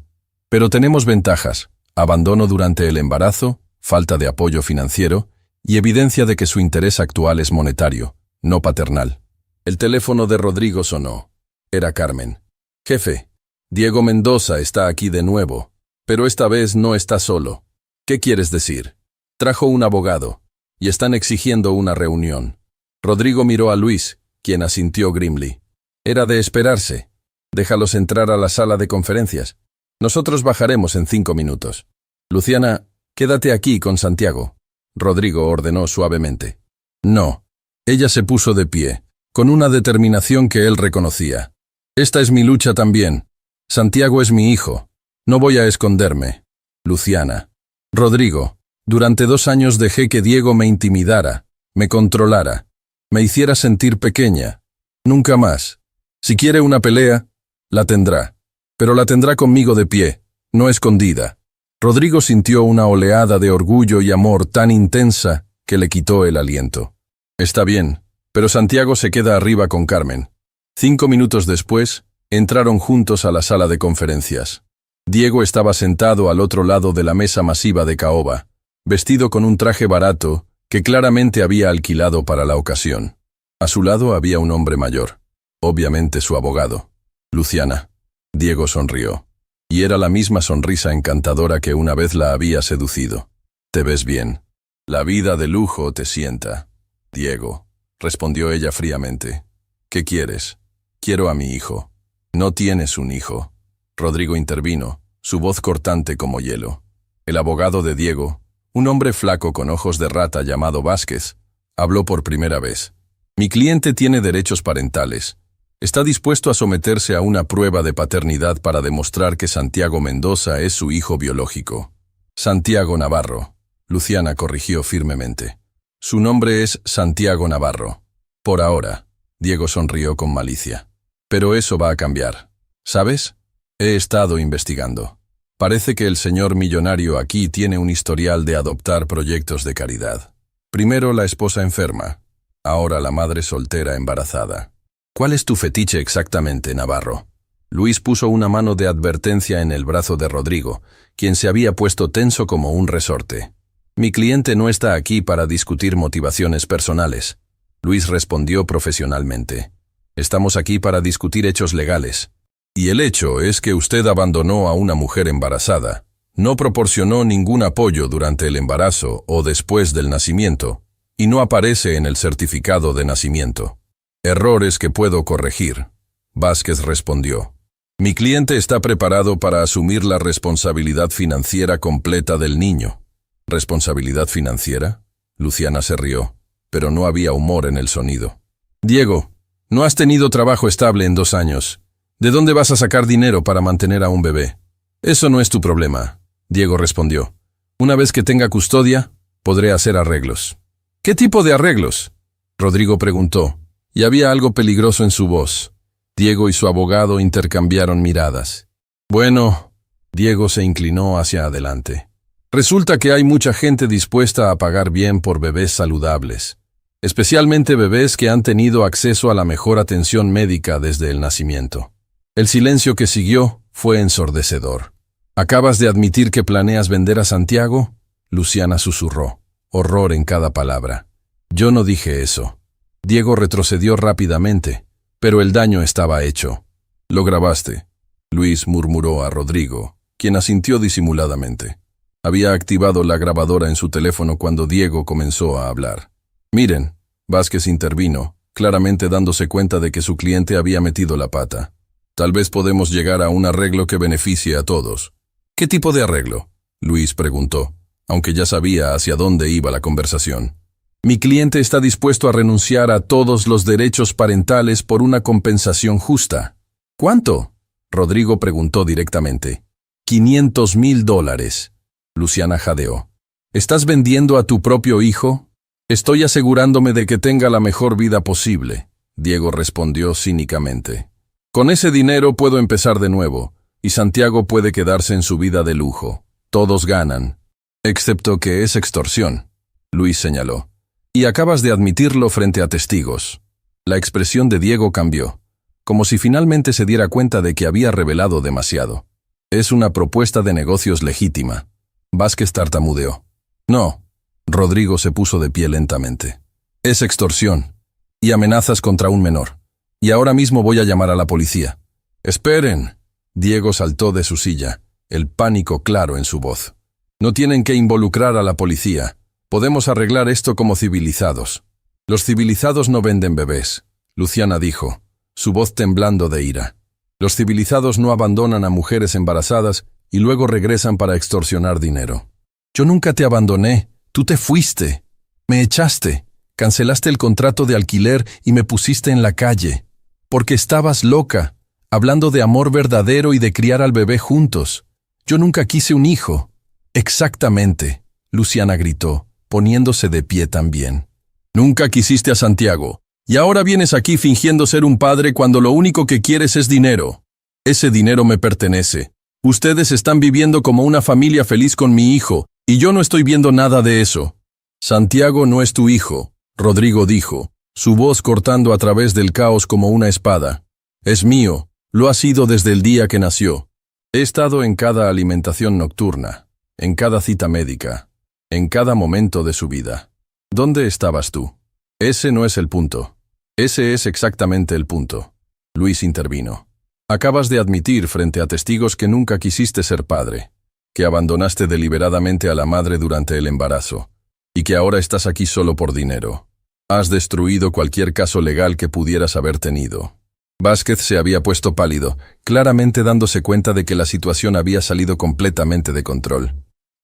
Pero tenemos ventajas: abandono durante el embarazo, falta de apoyo financiero, y evidencia de que su interés actual es monetario, no paternal». El teléfono de Rodrigo sonó. Era Carmen. «Jefe, Diego Mendoza está aquí de nuevo, pero esta vez no está solo». «¿Qué quieres decir?». «Trajo un abogado, y están exigiendo una reunión». Rodrigo miró a Luis, quien asintió grimly. «Era de esperarse. Déjalos entrar a la sala de conferencias. Nosotros bajaremos en 5 minutos. Luciana, quédate aquí con Santiago», Rodrigo ordenó suavemente. «No». Ella se puso de pie, con una determinación que él reconocía. «Esta es mi lucha también. Santiago es mi hijo. No voy a esconderme». «Luciana». «Rodrigo, durante 2 años dejé que Diego me intimidara, me controlara, me hiciera sentir pequeña. Nunca más. Si quiere una pelea, la tendrá. Pero la tendrá conmigo de pie, no escondida». Rodrigo sintió una oleada de orgullo y amor tan intensa que le quitó el aliento. «Está bien, pero Santiago se queda arriba con Carmen». 5 minutos después, entraron juntos a la sala de conferencias. Diego estaba sentado al otro lado de la mesa masiva de caoba, vestido con un traje barato que claramente había alquilado para la ocasión. A su lado había un hombre mayor, obviamente su abogado. «Luciana». Diego sonrió, y era la misma sonrisa encantadora que una vez la había seducido. «Te ves bien. La vida de lujo te sienta». «Diego», respondió ella fríamente. «¿Qué quieres?». «Quiero a mi hijo». «No tienes un hijo». Rodrigo intervino, su voz cortante como hielo. El abogado de Diego, un hombre flaco con ojos de rata llamado Vázquez, habló por primera vez. «Mi cliente tiene derechos parentales. Está dispuesto a someterse a una prueba de paternidad para demostrar que Santiago Mendoza es su hijo biológico». «Santiago Navarro», Luciana corrigió firmemente. «Su nombre es Santiago Navarro. Por ahora». Diego sonrió con malicia. «Pero eso va a cambiar. ¿Sabes? He estado investigando. Parece que el señor millonario aquí tiene un historial de adoptar proyectos de caridad. Primero la esposa enferma, ahora la madre soltera embarazada. ¿Cuál es tu fetiche exactamente, Navarro?». Luis puso una mano de advertencia en el brazo de Rodrigo, quien se había puesto tenso como un resorte. «Mi cliente no está aquí para discutir motivaciones personales», Luis respondió profesionalmente. «Estamos aquí para discutir hechos legales. Y el hecho es que usted abandonó a una mujer embarazada, no proporcionó ningún apoyo durante el embarazo o después del nacimiento, y no aparece en el certificado de nacimiento». «Errores que puedo corregir», Vázquez respondió. «Mi cliente está preparado para asumir la responsabilidad financiera completa del niño». «¿Responsabilidad financiera?». Luciana se rió, pero no había humor en el sonido. «Diego, no has tenido trabajo estable en 2 años. ¿De dónde vas a sacar dinero para mantener a un bebé?». «Eso no es tu problema», Diego respondió. «Una vez que tenga custodia, podré hacer arreglos». «¿Qué tipo de arreglos?», Rodrigo preguntó, y había algo peligroso en su voz. Diego y su abogado intercambiaron miradas. Bueno, Diego se inclinó hacia adelante. Resulta que hay mucha gente dispuesta a pagar bien por bebés saludables, especialmente bebés que han tenido acceso a la mejor atención médica desde el nacimiento. El silencio que siguió fue ensordecedor. ¿Acabas de admitir que planeas vender a Santiago? Luciana susurró, horror en cada palabra. Yo no dije eso. Diego retrocedió rápidamente, pero el daño estaba hecho. Lo grabaste, Luis murmuró a Rodrigo, quien asintió disimuladamente. Había activado la grabadora en su teléfono cuando Diego comenzó a hablar. Miren, Vázquez intervino, claramente dándose cuenta de que su cliente había metido la pata. Tal vez podemos llegar a un arreglo que beneficie a todos. ¿Qué tipo de arreglo? Luis preguntó, aunque ya sabía hacia dónde iba la conversación. Mi cliente está dispuesto a renunciar a todos los derechos parentales por una compensación justa. ¿Cuánto? Rodrigo preguntó directamente. $500,000. Luciana jadeó. ¿Estás vendiendo a tu propio hijo? Estoy asegurándome de que tenga la mejor vida posible, Diego respondió cínicamente. Con ese dinero puedo empezar de nuevo, y Santiago puede quedarse en su vida de lujo. Todos ganan. Excepto que es extorsión, Luis señaló. Y acabas de admitirlo frente a testigos. La expresión de Diego cambió, como si finalmente se diera cuenta de que había revelado demasiado. Es una propuesta de negocios legítima. Vázquez tartamudeó. No. Rodrigo se puso de pie lentamente. Es extorsión. Y amenazas contra un menor. Y ahora mismo voy a llamar a la policía. Esperen. Diego saltó de su silla, el pánico claro en su voz. No tienen que involucrar a la policía. Podemos arreglar esto como civilizados. Los civilizados no venden bebés, Luciana dijo, su voz temblando de ira. Los civilizados no abandonan a mujeres embarazadas y luego regresan para extorsionar dinero. Yo nunca te abandoné, tú te fuiste. Me echaste, cancelaste el contrato de alquiler y me pusiste en la calle. Porque estabas loca, hablando de amor verdadero y de criar al bebé juntos. Yo nunca quise un hijo. Exactamente, Luciana gritó, poniéndose de pie también. Nunca quisiste a Santiago, y ahora vienes aquí fingiendo ser un padre cuando lo único que quieres es dinero. Ese dinero me pertenece. Ustedes están viviendo como una familia feliz con mi hijo, y yo no estoy viendo nada de eso. Santiago no es tu hijo, Rodrigo dijo, su voz cortando a través del caos como una espada. Es mío, lo ha sido desde el día que nació. He estado en cada alimentación nocturna, en cada cita médica, en cada momento de su vida. ¿Dónde estabas tú? Ese no es el punto. Ese es exactamente el punto. Luis intervino. Acabas de admitir frente a testigos que nunca quisiste ser padre, que abandonaste deliberadamente a la madre durante el embarazo, y que ahora estás aquí solo por dinero. Has destruido cualquier caso legal que pudieras haber tenido. Vázquez se había puesto pálido, claramente dándose cuenta de que la situación había salido completamente de control.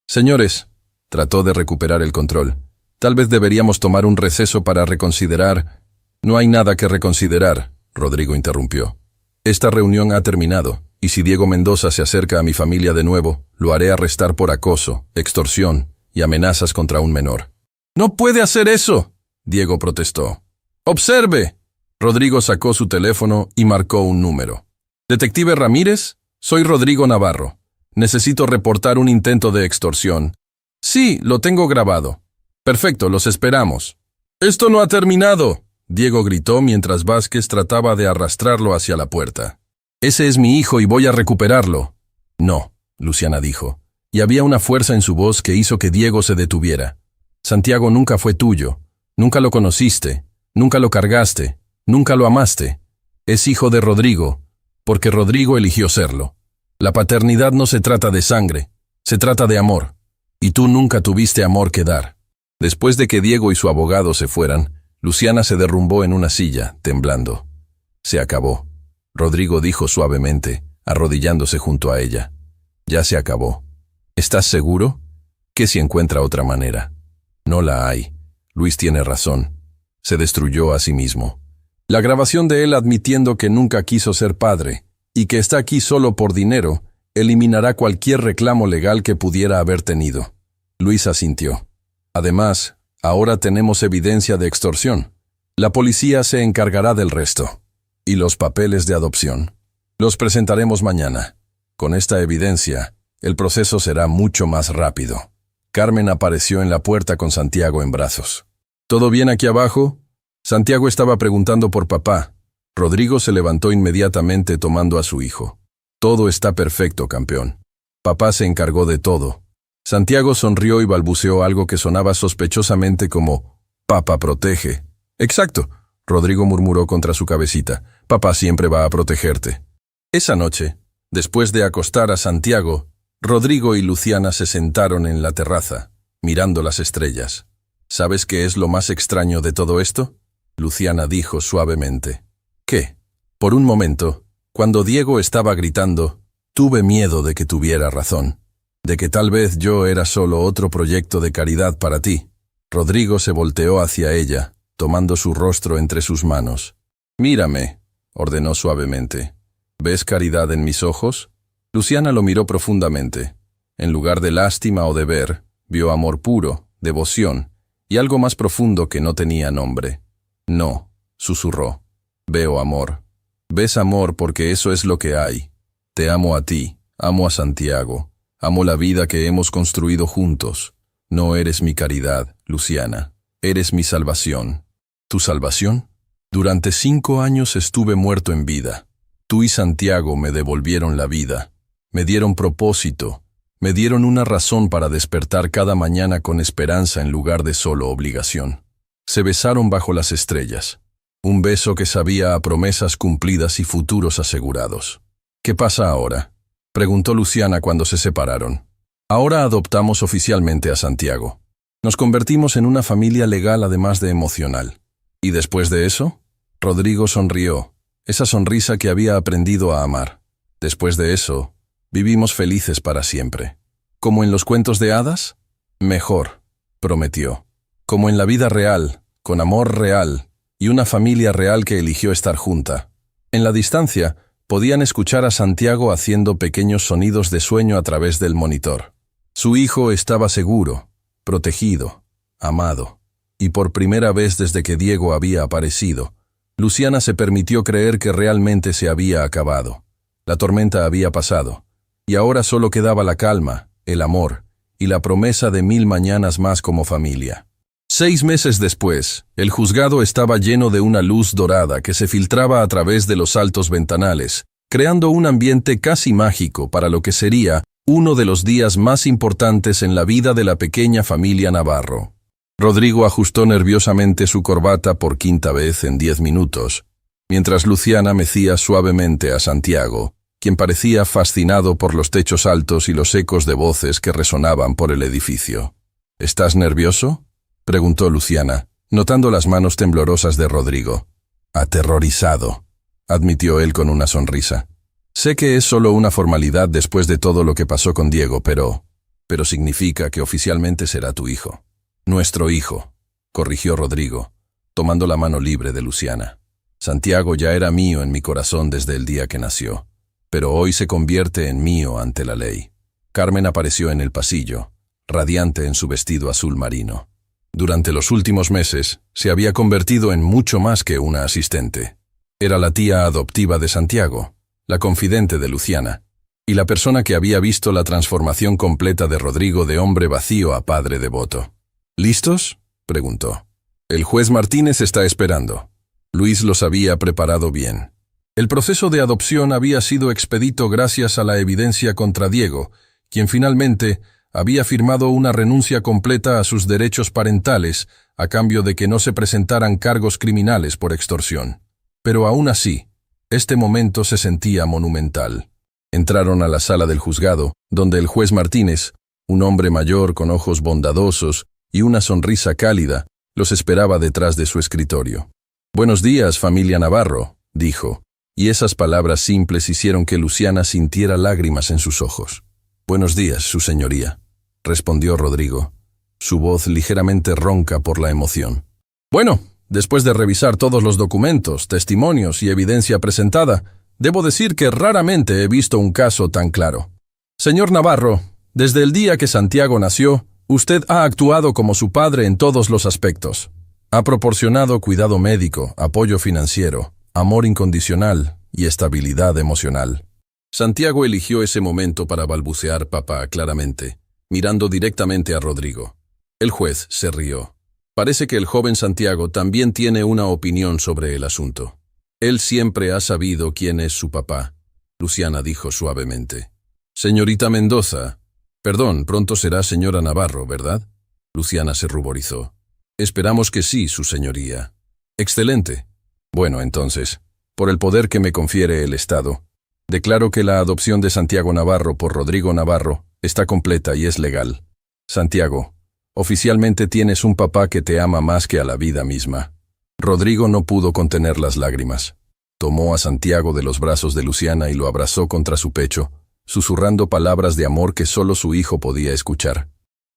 Señores, trató de recuperar el control. Tal vez deberíamos tomar un receso para reconsiderar. No hay nada que reconsiderar, Rodrigo interrumpió. Esta reunión ha terminado, y si Diego Mendoza se acerca a mi familia de nuevo, lo haré arrestar por acoso, extorsión y amenazas contra un menor. ¡No puede hacer eso!, Diego protestó. ¡Observe! Rodrigo sacó su teléfono y marcó un número. «Detective Ramírez, soy Rodrigo Navarro. Necesito reportar un intento de extorsión». «Sí, lo tengo grabado». «Perfecto, los esperamos». «Esto no ha terminado», Diego gritó mientras Vázquez trataba de arrastrarlo hacia la puerta. «Ese es mi hijo y voy a recuperarlo». «No», Luciana dijo, y había una fuerza en su voz que hizo que Diego se detuviera. «Santiago nunca fue tuyo. Nunca lo conociste. Nunca lo cargaste. Nunca lo amaste. Es hijo de Rodrigo, porque Rodrigo eligió serlo. La paternidad no se trata de sangre, se trata de amor. Y tú nunca tuviste amor que dar». Después de que Diego y su abogado se fueran, Luciana se derrumbó en una silla, temblando. «Se acabó», Rodrigo dijo suavemente, arrodillándose junto a ella. «Ya se acabó. ¿Estás seguro? ¿Qué si encuentra otra manera?» «No la hay. Luis tiene razón. Se destruyó a sí mismo». La grabación de él admitiendo que nunca quiso ser padre y que está aquí solo por dinero eliminará cualquier reclamo legal que pudiera haber tenido. Luis asintió. Además, ahora tenemos evidencia de extorsión. La policía se encargará del resto. Y los papeles de adopción. Los presentaremos mañana. Con esta evidencia, el proceso será mucho más rápido. Carmen apareció en la puerta con Santiago en brazos. ¿Todo bien aquí abajo? Santiago estaba preguntando por papá. Rodrigo se levantó inmediatamente tomando a su hijo. Todo está perfecto, campeón. Papá se encargó de todo. Santiago sonrió y balbuceó algo que sonaba sospechosamente como «Papá protege». «Exacto», Rodrigo murmuró contra su cabecita. «Papá siempre va a protegerte». Esa noche, después de acostar a Santiago, Rodrigo y Luciana se sentaron en la terraza, mirando las estrellas. ¿Sabes qué es lo más extraño de todo esto?, Luciana dijo suavemente. ¿Qué? Por un momento, cuando Diego estaba gritando, tuve miedo de que tuviera razón, de que tal vez yo era solo otro proyecto de caridad para ti. Rodrigo se volteó hacia ella, tomando su rostro entre sus manos. «Mírame», ordenó suavemente. «¿Ves caridad en mis ojos?» Luciana lo miró profundamente. En lugar de lástima o de ver, vio amor puro, devoción, y algo más profundo que no tenía nombre. «No», susurró. «Veo amor. Ves amor porque eso es lo que hay. Te amo a ti, amo a Santiago, amo la vida que hemos construido juntos. No eres mi caridad, Luciana. Eres mi salvación». ¿Tu salvación? Durante 5 años estuve muerto en vida. Tú y Santiago me devolvieron la vida. Me dieron propósito. Me dieron una razón para despertar cada mañana con esperanza en lugar de solo obligación. Se besaron bajo las estrellas. Un beso que sabía a promesas cumplidas y futuros asegurados. «¿Qué pasa ahora?», preguntó Luciana cuando se separaron. «Ahora adoptamos oficialmente a Santiago. Nos convertimos en una familia legal además de emocional. ¿Y después de eso?». Rodrigo sonrió, esa sonrisa que había aprendido a amar. «Después de eso, vivimos felices para siempre». «¿Como en los cuentos de hadas?». «Mejor», prometió. «Como en la vida real, con amor real, y una familia real que eligió estar junta». En la distancia, podían escuchar a Santiago haciendo pequeños sonidos de sueño a través del monitor. Su hijo estaba seguro, protegido, amado. Y por primera vez desde que Diego había aparecido, Luciana se permitió creer que realmente se había acabado. La tormenta había pasado, y ahora solo quedaba la calma, el amor, y la promesa de 1000 mañanas más como familia. 6 meses después, el juzgado estaba lleno de una luz dorada que se filtraba a través de los altos ventanales, creando un ambiente casi mágico para lo que sería uno de los días más importantes en la vida de la pequeña familia Navarro. Rodrigo ajustó nerviosamente su corbata por 5ª vez en 10 minutos, mientras Luciana mecía suavemente a Santiago, quien parecía fascinado por los techos altos y los ecos de voces que resonaban por el edificio. «¿Estás nervioso?», preguntó Luciana, notando las manos temblorosas de Rodrigo. «Aterrorizado», admitió él con una sonrisa. «Sé que es solo una formalidad después de todo lo que pasó con Diego, pero significa que oficialmente será tu hijo». «Nuestro hijo», corrigió Rodrigo, tomando la mano libre de Luciana. «Santiago ya era mío en mi corazón desde el día que nació, pero hoy se convierte en mío ante la ley». Carmen apareció en el pasillo, radiante en su vestido azul marino. Durante los últimos meses, se había convertido en mucho más que una asistente. Era la tía adoptiva de Santiago, la confidente de Luciana, y la persona que había visto la transformación completa de Rodrigo de hombre vacío a padre devoto. «¿Listos?», preguntó. «El juez Martínez está esperando». Luis los había preparado bien. El proceso de adopción había sido expedito gracias a la evidencia contra Diego, quien finalmente había firmado una renuncia completa a sus derechos parentales a cambio de que no se presentaran cargos criminales por extorsión. Pero aún así, este momento se sentía monumental. Entraron a la sala del juzgado, donde el juez Martínez, un hombre mayor con ojos bondadosos y una sonrisa cálida, los esperaba detrás de su escritorio. «Buenos días, familia Navarro», dijo, y esas palabras simples hicieron que Luciana sintiera lágrimas en sus ojos. «Buenos días, su señoría», respondió Rodrigo, su voz ligeramente ronca por la emoción. «Bueno, después de revisar todos los documentos, testimonios y evidencia presentada, debo decir que raramente he visto un caso tan claro. Señor Navarro, desde el día que Santiago nació, usted ha actuado como su padre en todos los aspectos. Ha proporcionado cuidado médico, apoyo financiero, amor incondicional y estabilidad emocional. Santiago eligió ese momento para balbucear papá claramente, mirando directamente a Rodrigo. El juez se rió. Parece que el joven Santiago también tiene una opinión sobre el asunto. Él siempre ha sabido quién es su papá, Luciana dijo suavemente. Señorita Mendoza. Perdón, pronto será señora Navarro, ¿verdad? Luciana se ruborizó. Esperamos que sí, su señoría. Excelente. Bueno, entonces, por el poder que me confiere el Estado, declaro que la adopción de Santiago Navarro por Rodrigo Navarro está completa y es legal. Santiago, oficialmente tienes un papá que te ama más que a la vida misma. Rodrigo no pudo contener las lágrimas. Tomó a Santiago de los brazos de Luciana y lo abrazó contra su pecho, susurrando palabras de amor que solo su hijo podía escuchar.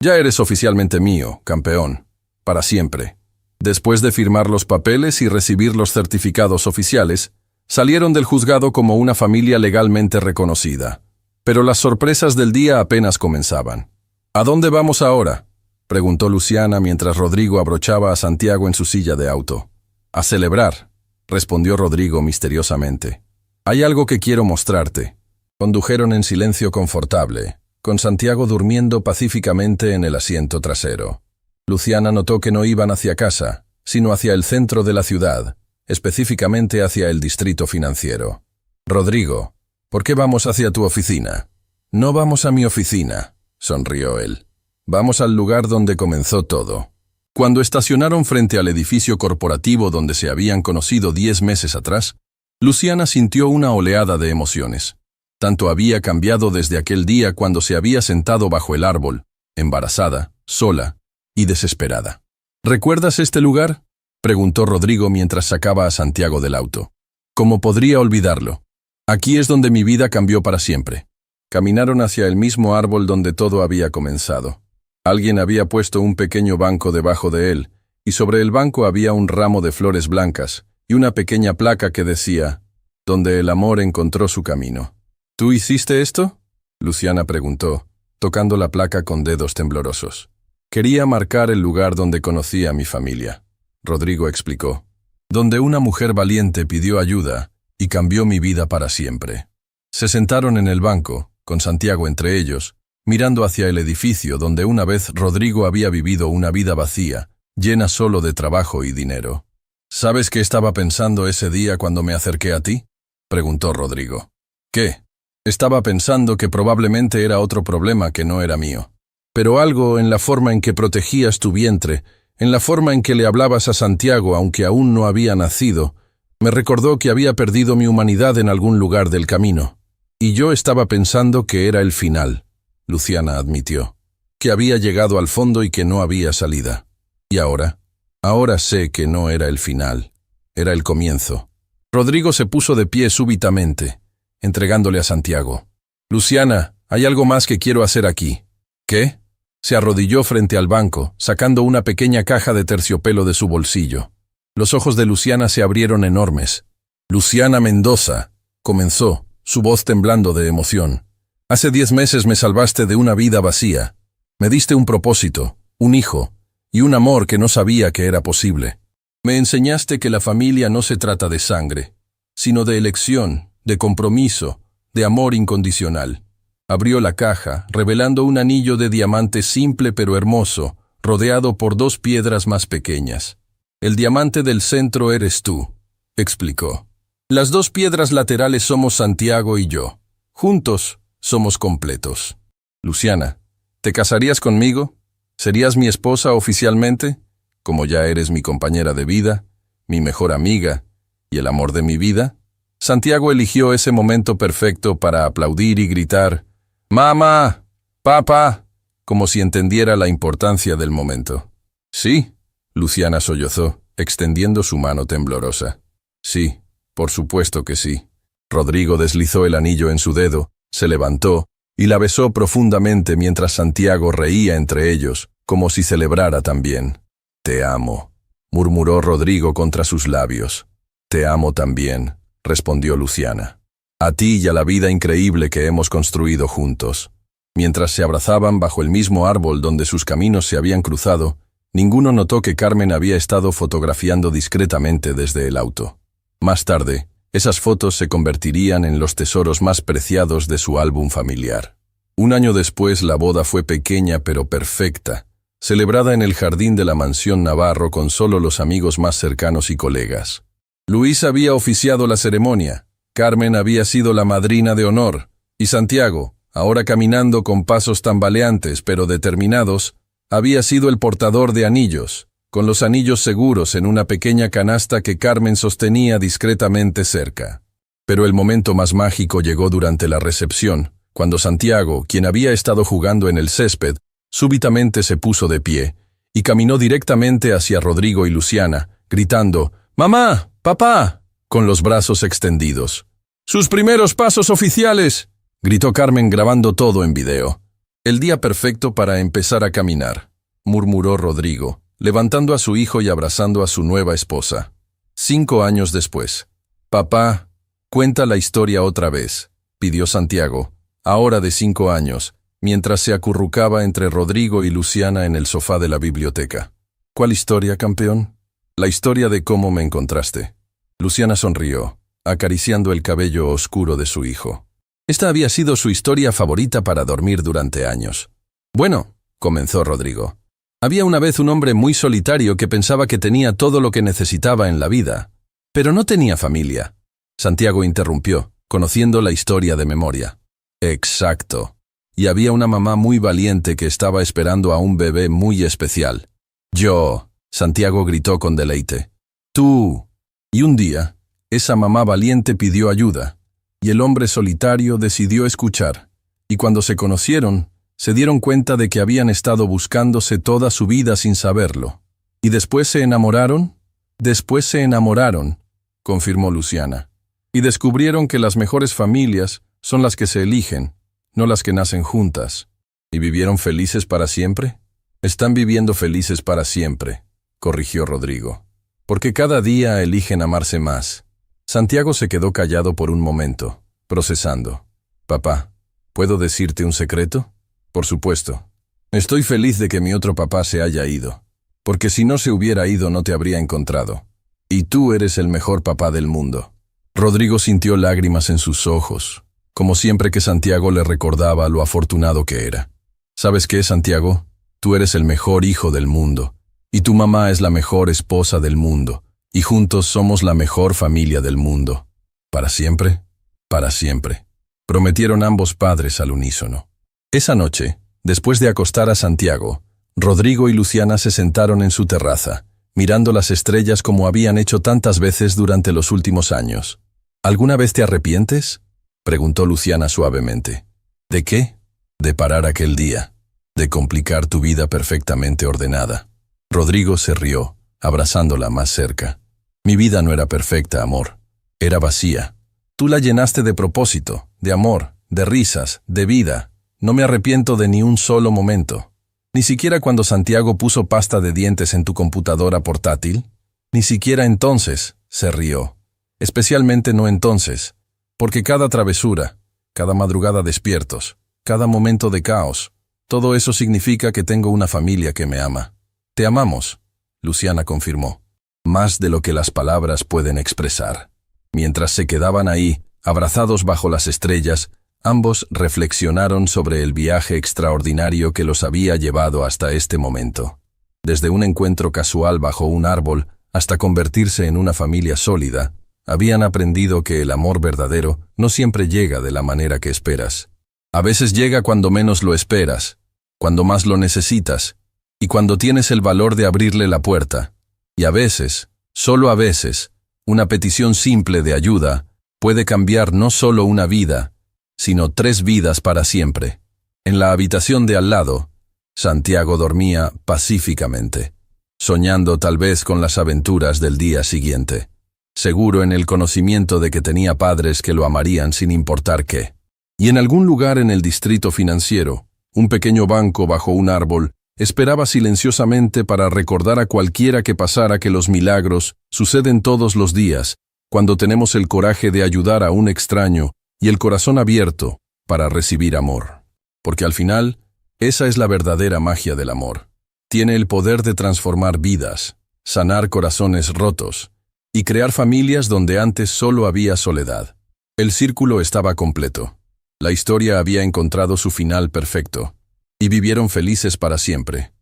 Ya eres oficialmente mío, campeón, para siempre. Después de firmar los papeles y recibir los certificados oficiales, salieron del juzgado como una familia legalmente reconocida. Pero las sorpresas del día apenas comenzaban. ¿A dónde vamos ahora?, preguntó Luciana mientras Rodrigo abrochaba a Santiago en su silla de auto. A celebrar, respondió Rodrigo misteriosamente. Hay algo que quiero mostrarte. Condujeron en silencio confortable, con Santiago durmiendo pacíficamente en el asiento trasero. Luciana notó que no iban hacia casa, sino hacia el centro de la ciudad, específicamente hacia el distrito financiero. Rodrigo, ¿por qué vamos hacia tu oficina? No vamos a mi oficina, sonrió él. Vamos al lugar donde comenzó todo. Cuando estacionaron frente al edificio corporativo donde se habían conocido 10 meses atrás, Luciana sintió una oleada de emociones. Tanto había cambiado desde aquel día cuando se había sentado bajo el árbol, embarazada, sola y desesperada. ¿Recuerdas este lugar?, preguntó Rodrigo mientras sacaba a Santiago del auto. ¿Cómo podría olvidarlo? Aquí es donde mi vida cambió para siempre. Caminaron hacia el mismo árbol donde todo había comenzado. Alguien había puesto un pequeño banco debajo de él, y sobre el banco había un ramo de flores blancas y una pequeña placa que decía, «Donde el amor encontró su camino». ¿Tú hiciste esto?, Luciana preguntó, tocando la placa con dedos temblorosos. Quería marcar el lugar donde conocí a mi familia, Rodrigo explicó. Donde una mujer valiente pidió ayuda y cambió mi vida para siempre. Se sentaron en el banco, con Santiago entre ellos, mirando hacia el edificio donde una vez Rodrigo había vivido una vida vacía, llena solo de trabajo y dinero. ¿Sabes qué estaba pensando ese día cuando me acerqué a ti?, preguntó Rodrigo. ¿Qué? Estaba pensando que probablemente era otro problema que no era mío. Pero algo en la forma en que protegías tu vientre, en la forma en que le hablabas a Santiago aunque aún no había nacido, me recordó que había perdido mi humanidad en algún lugar del camino. Y yo estaba pensando que era el final, Luciana admitió, que había llegado al fondo y que no había salida. ¿Y ahora? Ahora sé que no era el final, era el comienzo. Rodrigo se puso de pie súbitamente, entregándole a Santiago. Luciana, hay algo más que quiero hacer aquí. ¿Qué? Se arrodilló frente al banco, sacando una pequeña caja de terciopelo de su bolsillo. Los ojos de Luciana se abrieron enormes. Luciana Mendoza, comenzó, su voz temblando de emoción. Hace 10 meses me salvaste de una vida vacía. Me diste un propósito, un hijo, y un amor que no sabía que era posible. Me enseñaste que la familia no se trata de sangre, sino de elección, de compromiso, de amor incondicional. Abrió la caja, revelando un anillo de diamante simple pero hermoso, rodeado por 2 piedras más pequeñas. El diamante del centro eres tú, explicó. Las 2 piedras laterales somos Santiago y yo. Juntos somos completos. Luciana, ¿te casarías conmigo? ¿Serías mi esposa oficialmente? Como ya eres mi compañera de vida, mi mejor amiga y el amor de mi vida. Santiago eligió ese momento perfecto para aplaudir y gritar, «¡Mamá! ¡Papá!», como si entendiera la importancia del momento. «Sí», Luciana sollozó, extendiendo su mano temblorosa. «Sí, por supuesto que sí». Rodrigo deslizó el anillo en su dedo, se levantó y la besó profundamente mientras Santiago reía entre ellos, como si celebrara también. «Te amo», murmuró Rodrigo contra sus labios. «Te amo también», respondió Luciana. «A ti y a la vida increíble que hemos construido juntos». Mientras se abrazaban bajo el mismo árbol donde sus caminos se habían cruzado, ninguno notó que Carmen había estado fotografiando discretamente desde el auto. Más tarde, esas fotos se convertirían en los tesoros más preciados de su álbum familiar. Un año después, la boda fue pequeña pero perfecta, celebrada en el jardín de la mansión Navarro con solo los amigos más cercanos y colegas. Luis había oficiado la ceremonia, Carmen había sido la madrina de honor, y Santiago, ahora caminando con pasos tambaleantes pero determinados, había sido el portador de anillos, con los anillos seguros en una pequeña canasta que Carmen sostenía discretamente cerca. Pero el momento más mágico llegó durante la recepción, cuando Santiago, quien había estado jugando en el césped, súbitamente se puso de pie y caminó directamente hacia Rodrigo y Luciana, gritando «¡Mamá! ¡Papá!», con los brazos extendidos. «¡Sus primeros pasos oficiales!», gritó Carmen grabando todo en video. «El día perfecto para empezar a caminar», murmuró Rodrigo, levantando a su hijo y abrazando a su nueva esposa. 5 años después. «Papá, cuenta la historia otra vez», pidió Santiago, ahora de 5 años, mientras se acurrucaba entre Rodrigo y Luciana en el sofá de la biblioteca. «¿Cuál historia, campeón?» «La historia de cómo me encontraste». Luciana sonrió, acariciando el cabello oscuro de su hijo. Esta había sido su historia favorita para dormir durante años. «Bueno», comenzó Rodrigo, «había una vez un hombre muy solitario que pensaba que tenía todo lo que necesitaba en la vida, pero no tenía familia». Santiago interrumpió, conociendo la historia de memoria. «Exacto. Y había una mamá muy valiente que estaba esperando a un bebé muy especial. Yo», Santiago gritó con deleite. «Tú». Y un día, esa mamá valiente pidió ayuda, y el hombre solitario decidió escuchar, y cuando se conocieron, se dieron cuenta de que habían estado buscándose toda su vida sin saberlo. ¿Y después se enamoraron? Después se enamoraron, confirmó Luciana. Y descubrieron que las mejores familias son las que se eligen, no las que nacen juntas. ¿Y vivieron felices para siempre? Están viviendo felices para siempre, corrigió Rodrigo. Porque cada día eligen amarse más. Santiago se quedó callado por un momento, procesando. «Papá, ¿puedo decirte un secreto?» «Por supuesto. Estoy feliz de que mi otro papá se haya ido, porque si no se hubiera ido no te habría encontrado. Y tú eres el mejor papá del mundo». Rodrigo sintió lágrimas en sus ojos, como siempre que Santiago le recordaba lo afortunado que era. «¿Sabes qué, Santiago? Tú eres el mejor hijo del mundo, y tu mamá es la mejor esposa del mundo, y juntos somos la mejor familia del mundo. ¿Para siempre? Para siempre», prometieron ambos padres al unísono. Esa noche, después de acostar a Santiago, Rodrigo y Luciana se sentaron en su terraza, mirando las estrellas como habían hecho tantas veces durante los últimos años. «¿Alguna vez te arrepientes?», preguntó Luciana suavemente. «¿De qué?». «De parar aquel día, de complicar tu vida perfectamente ordenada». Rodrigo se rió, abrazándola más cerca. «Mi vida no era perfecta, amor. Era vacía. Tú la llenaste de propósito, de amor, de risas, de vida. No me arrepiento de ni un solo momento. Ni siquiera cuando Santiago puso pasta de dientes en tu computadora portátil. Ni siquiera entonces», se rió. «Especialmente no entonces, porque cada travesura, cada madrugada despiertos, cada momento de caos, todo eso significa que tengo una familia que me ama». «Te amamos», Luciana confirmó, «más de lo que las palabras pueden expresar». Mientras se quedaban ahí, abrazados bajo las estrellas, ambos reflexionaron sobre el viaje extraordinario que los había llevado hasta este momento. Desde un encuentro casual bajo un árbol hasta convertirse en una familia sólida, habían aprendido que el amor verdadero no siempre llega de la manera que esperas. A veces llega cuando menos lo esperas, cuando más lo necesitas, y cuando tienes el valor de abrirle la puerta. Y a veces, solo a veces, una petición simple de ayuda puede cambiar no solo una vida, sino 3 vidas para siempre. En la habitación de al lado, Santiago dormía pacíficamente, soñando tal vez con las aventuras del día siguiente, seguro en el conocimiento de que tenía padres que lo amarían sin importar qué. Y en algún lugar en el distrito financiero, un pequeño banco bajo un árbol esperaba silenciosamente para recordar a cualquiera que pasara que los milagros suceden todos los días, cuando tenemos el coraje de ayudar a un extraño y el corazón abierto para recibir amor. Porque al final, esa es la verdadera magia del amor. Tiene el poder de transformar vidas, sanar corazones rotos y crear familias donde antes solo había soledad. El círculo estaba completo. La historia había encontrado su final perfecto, y vivieron felices para siempre.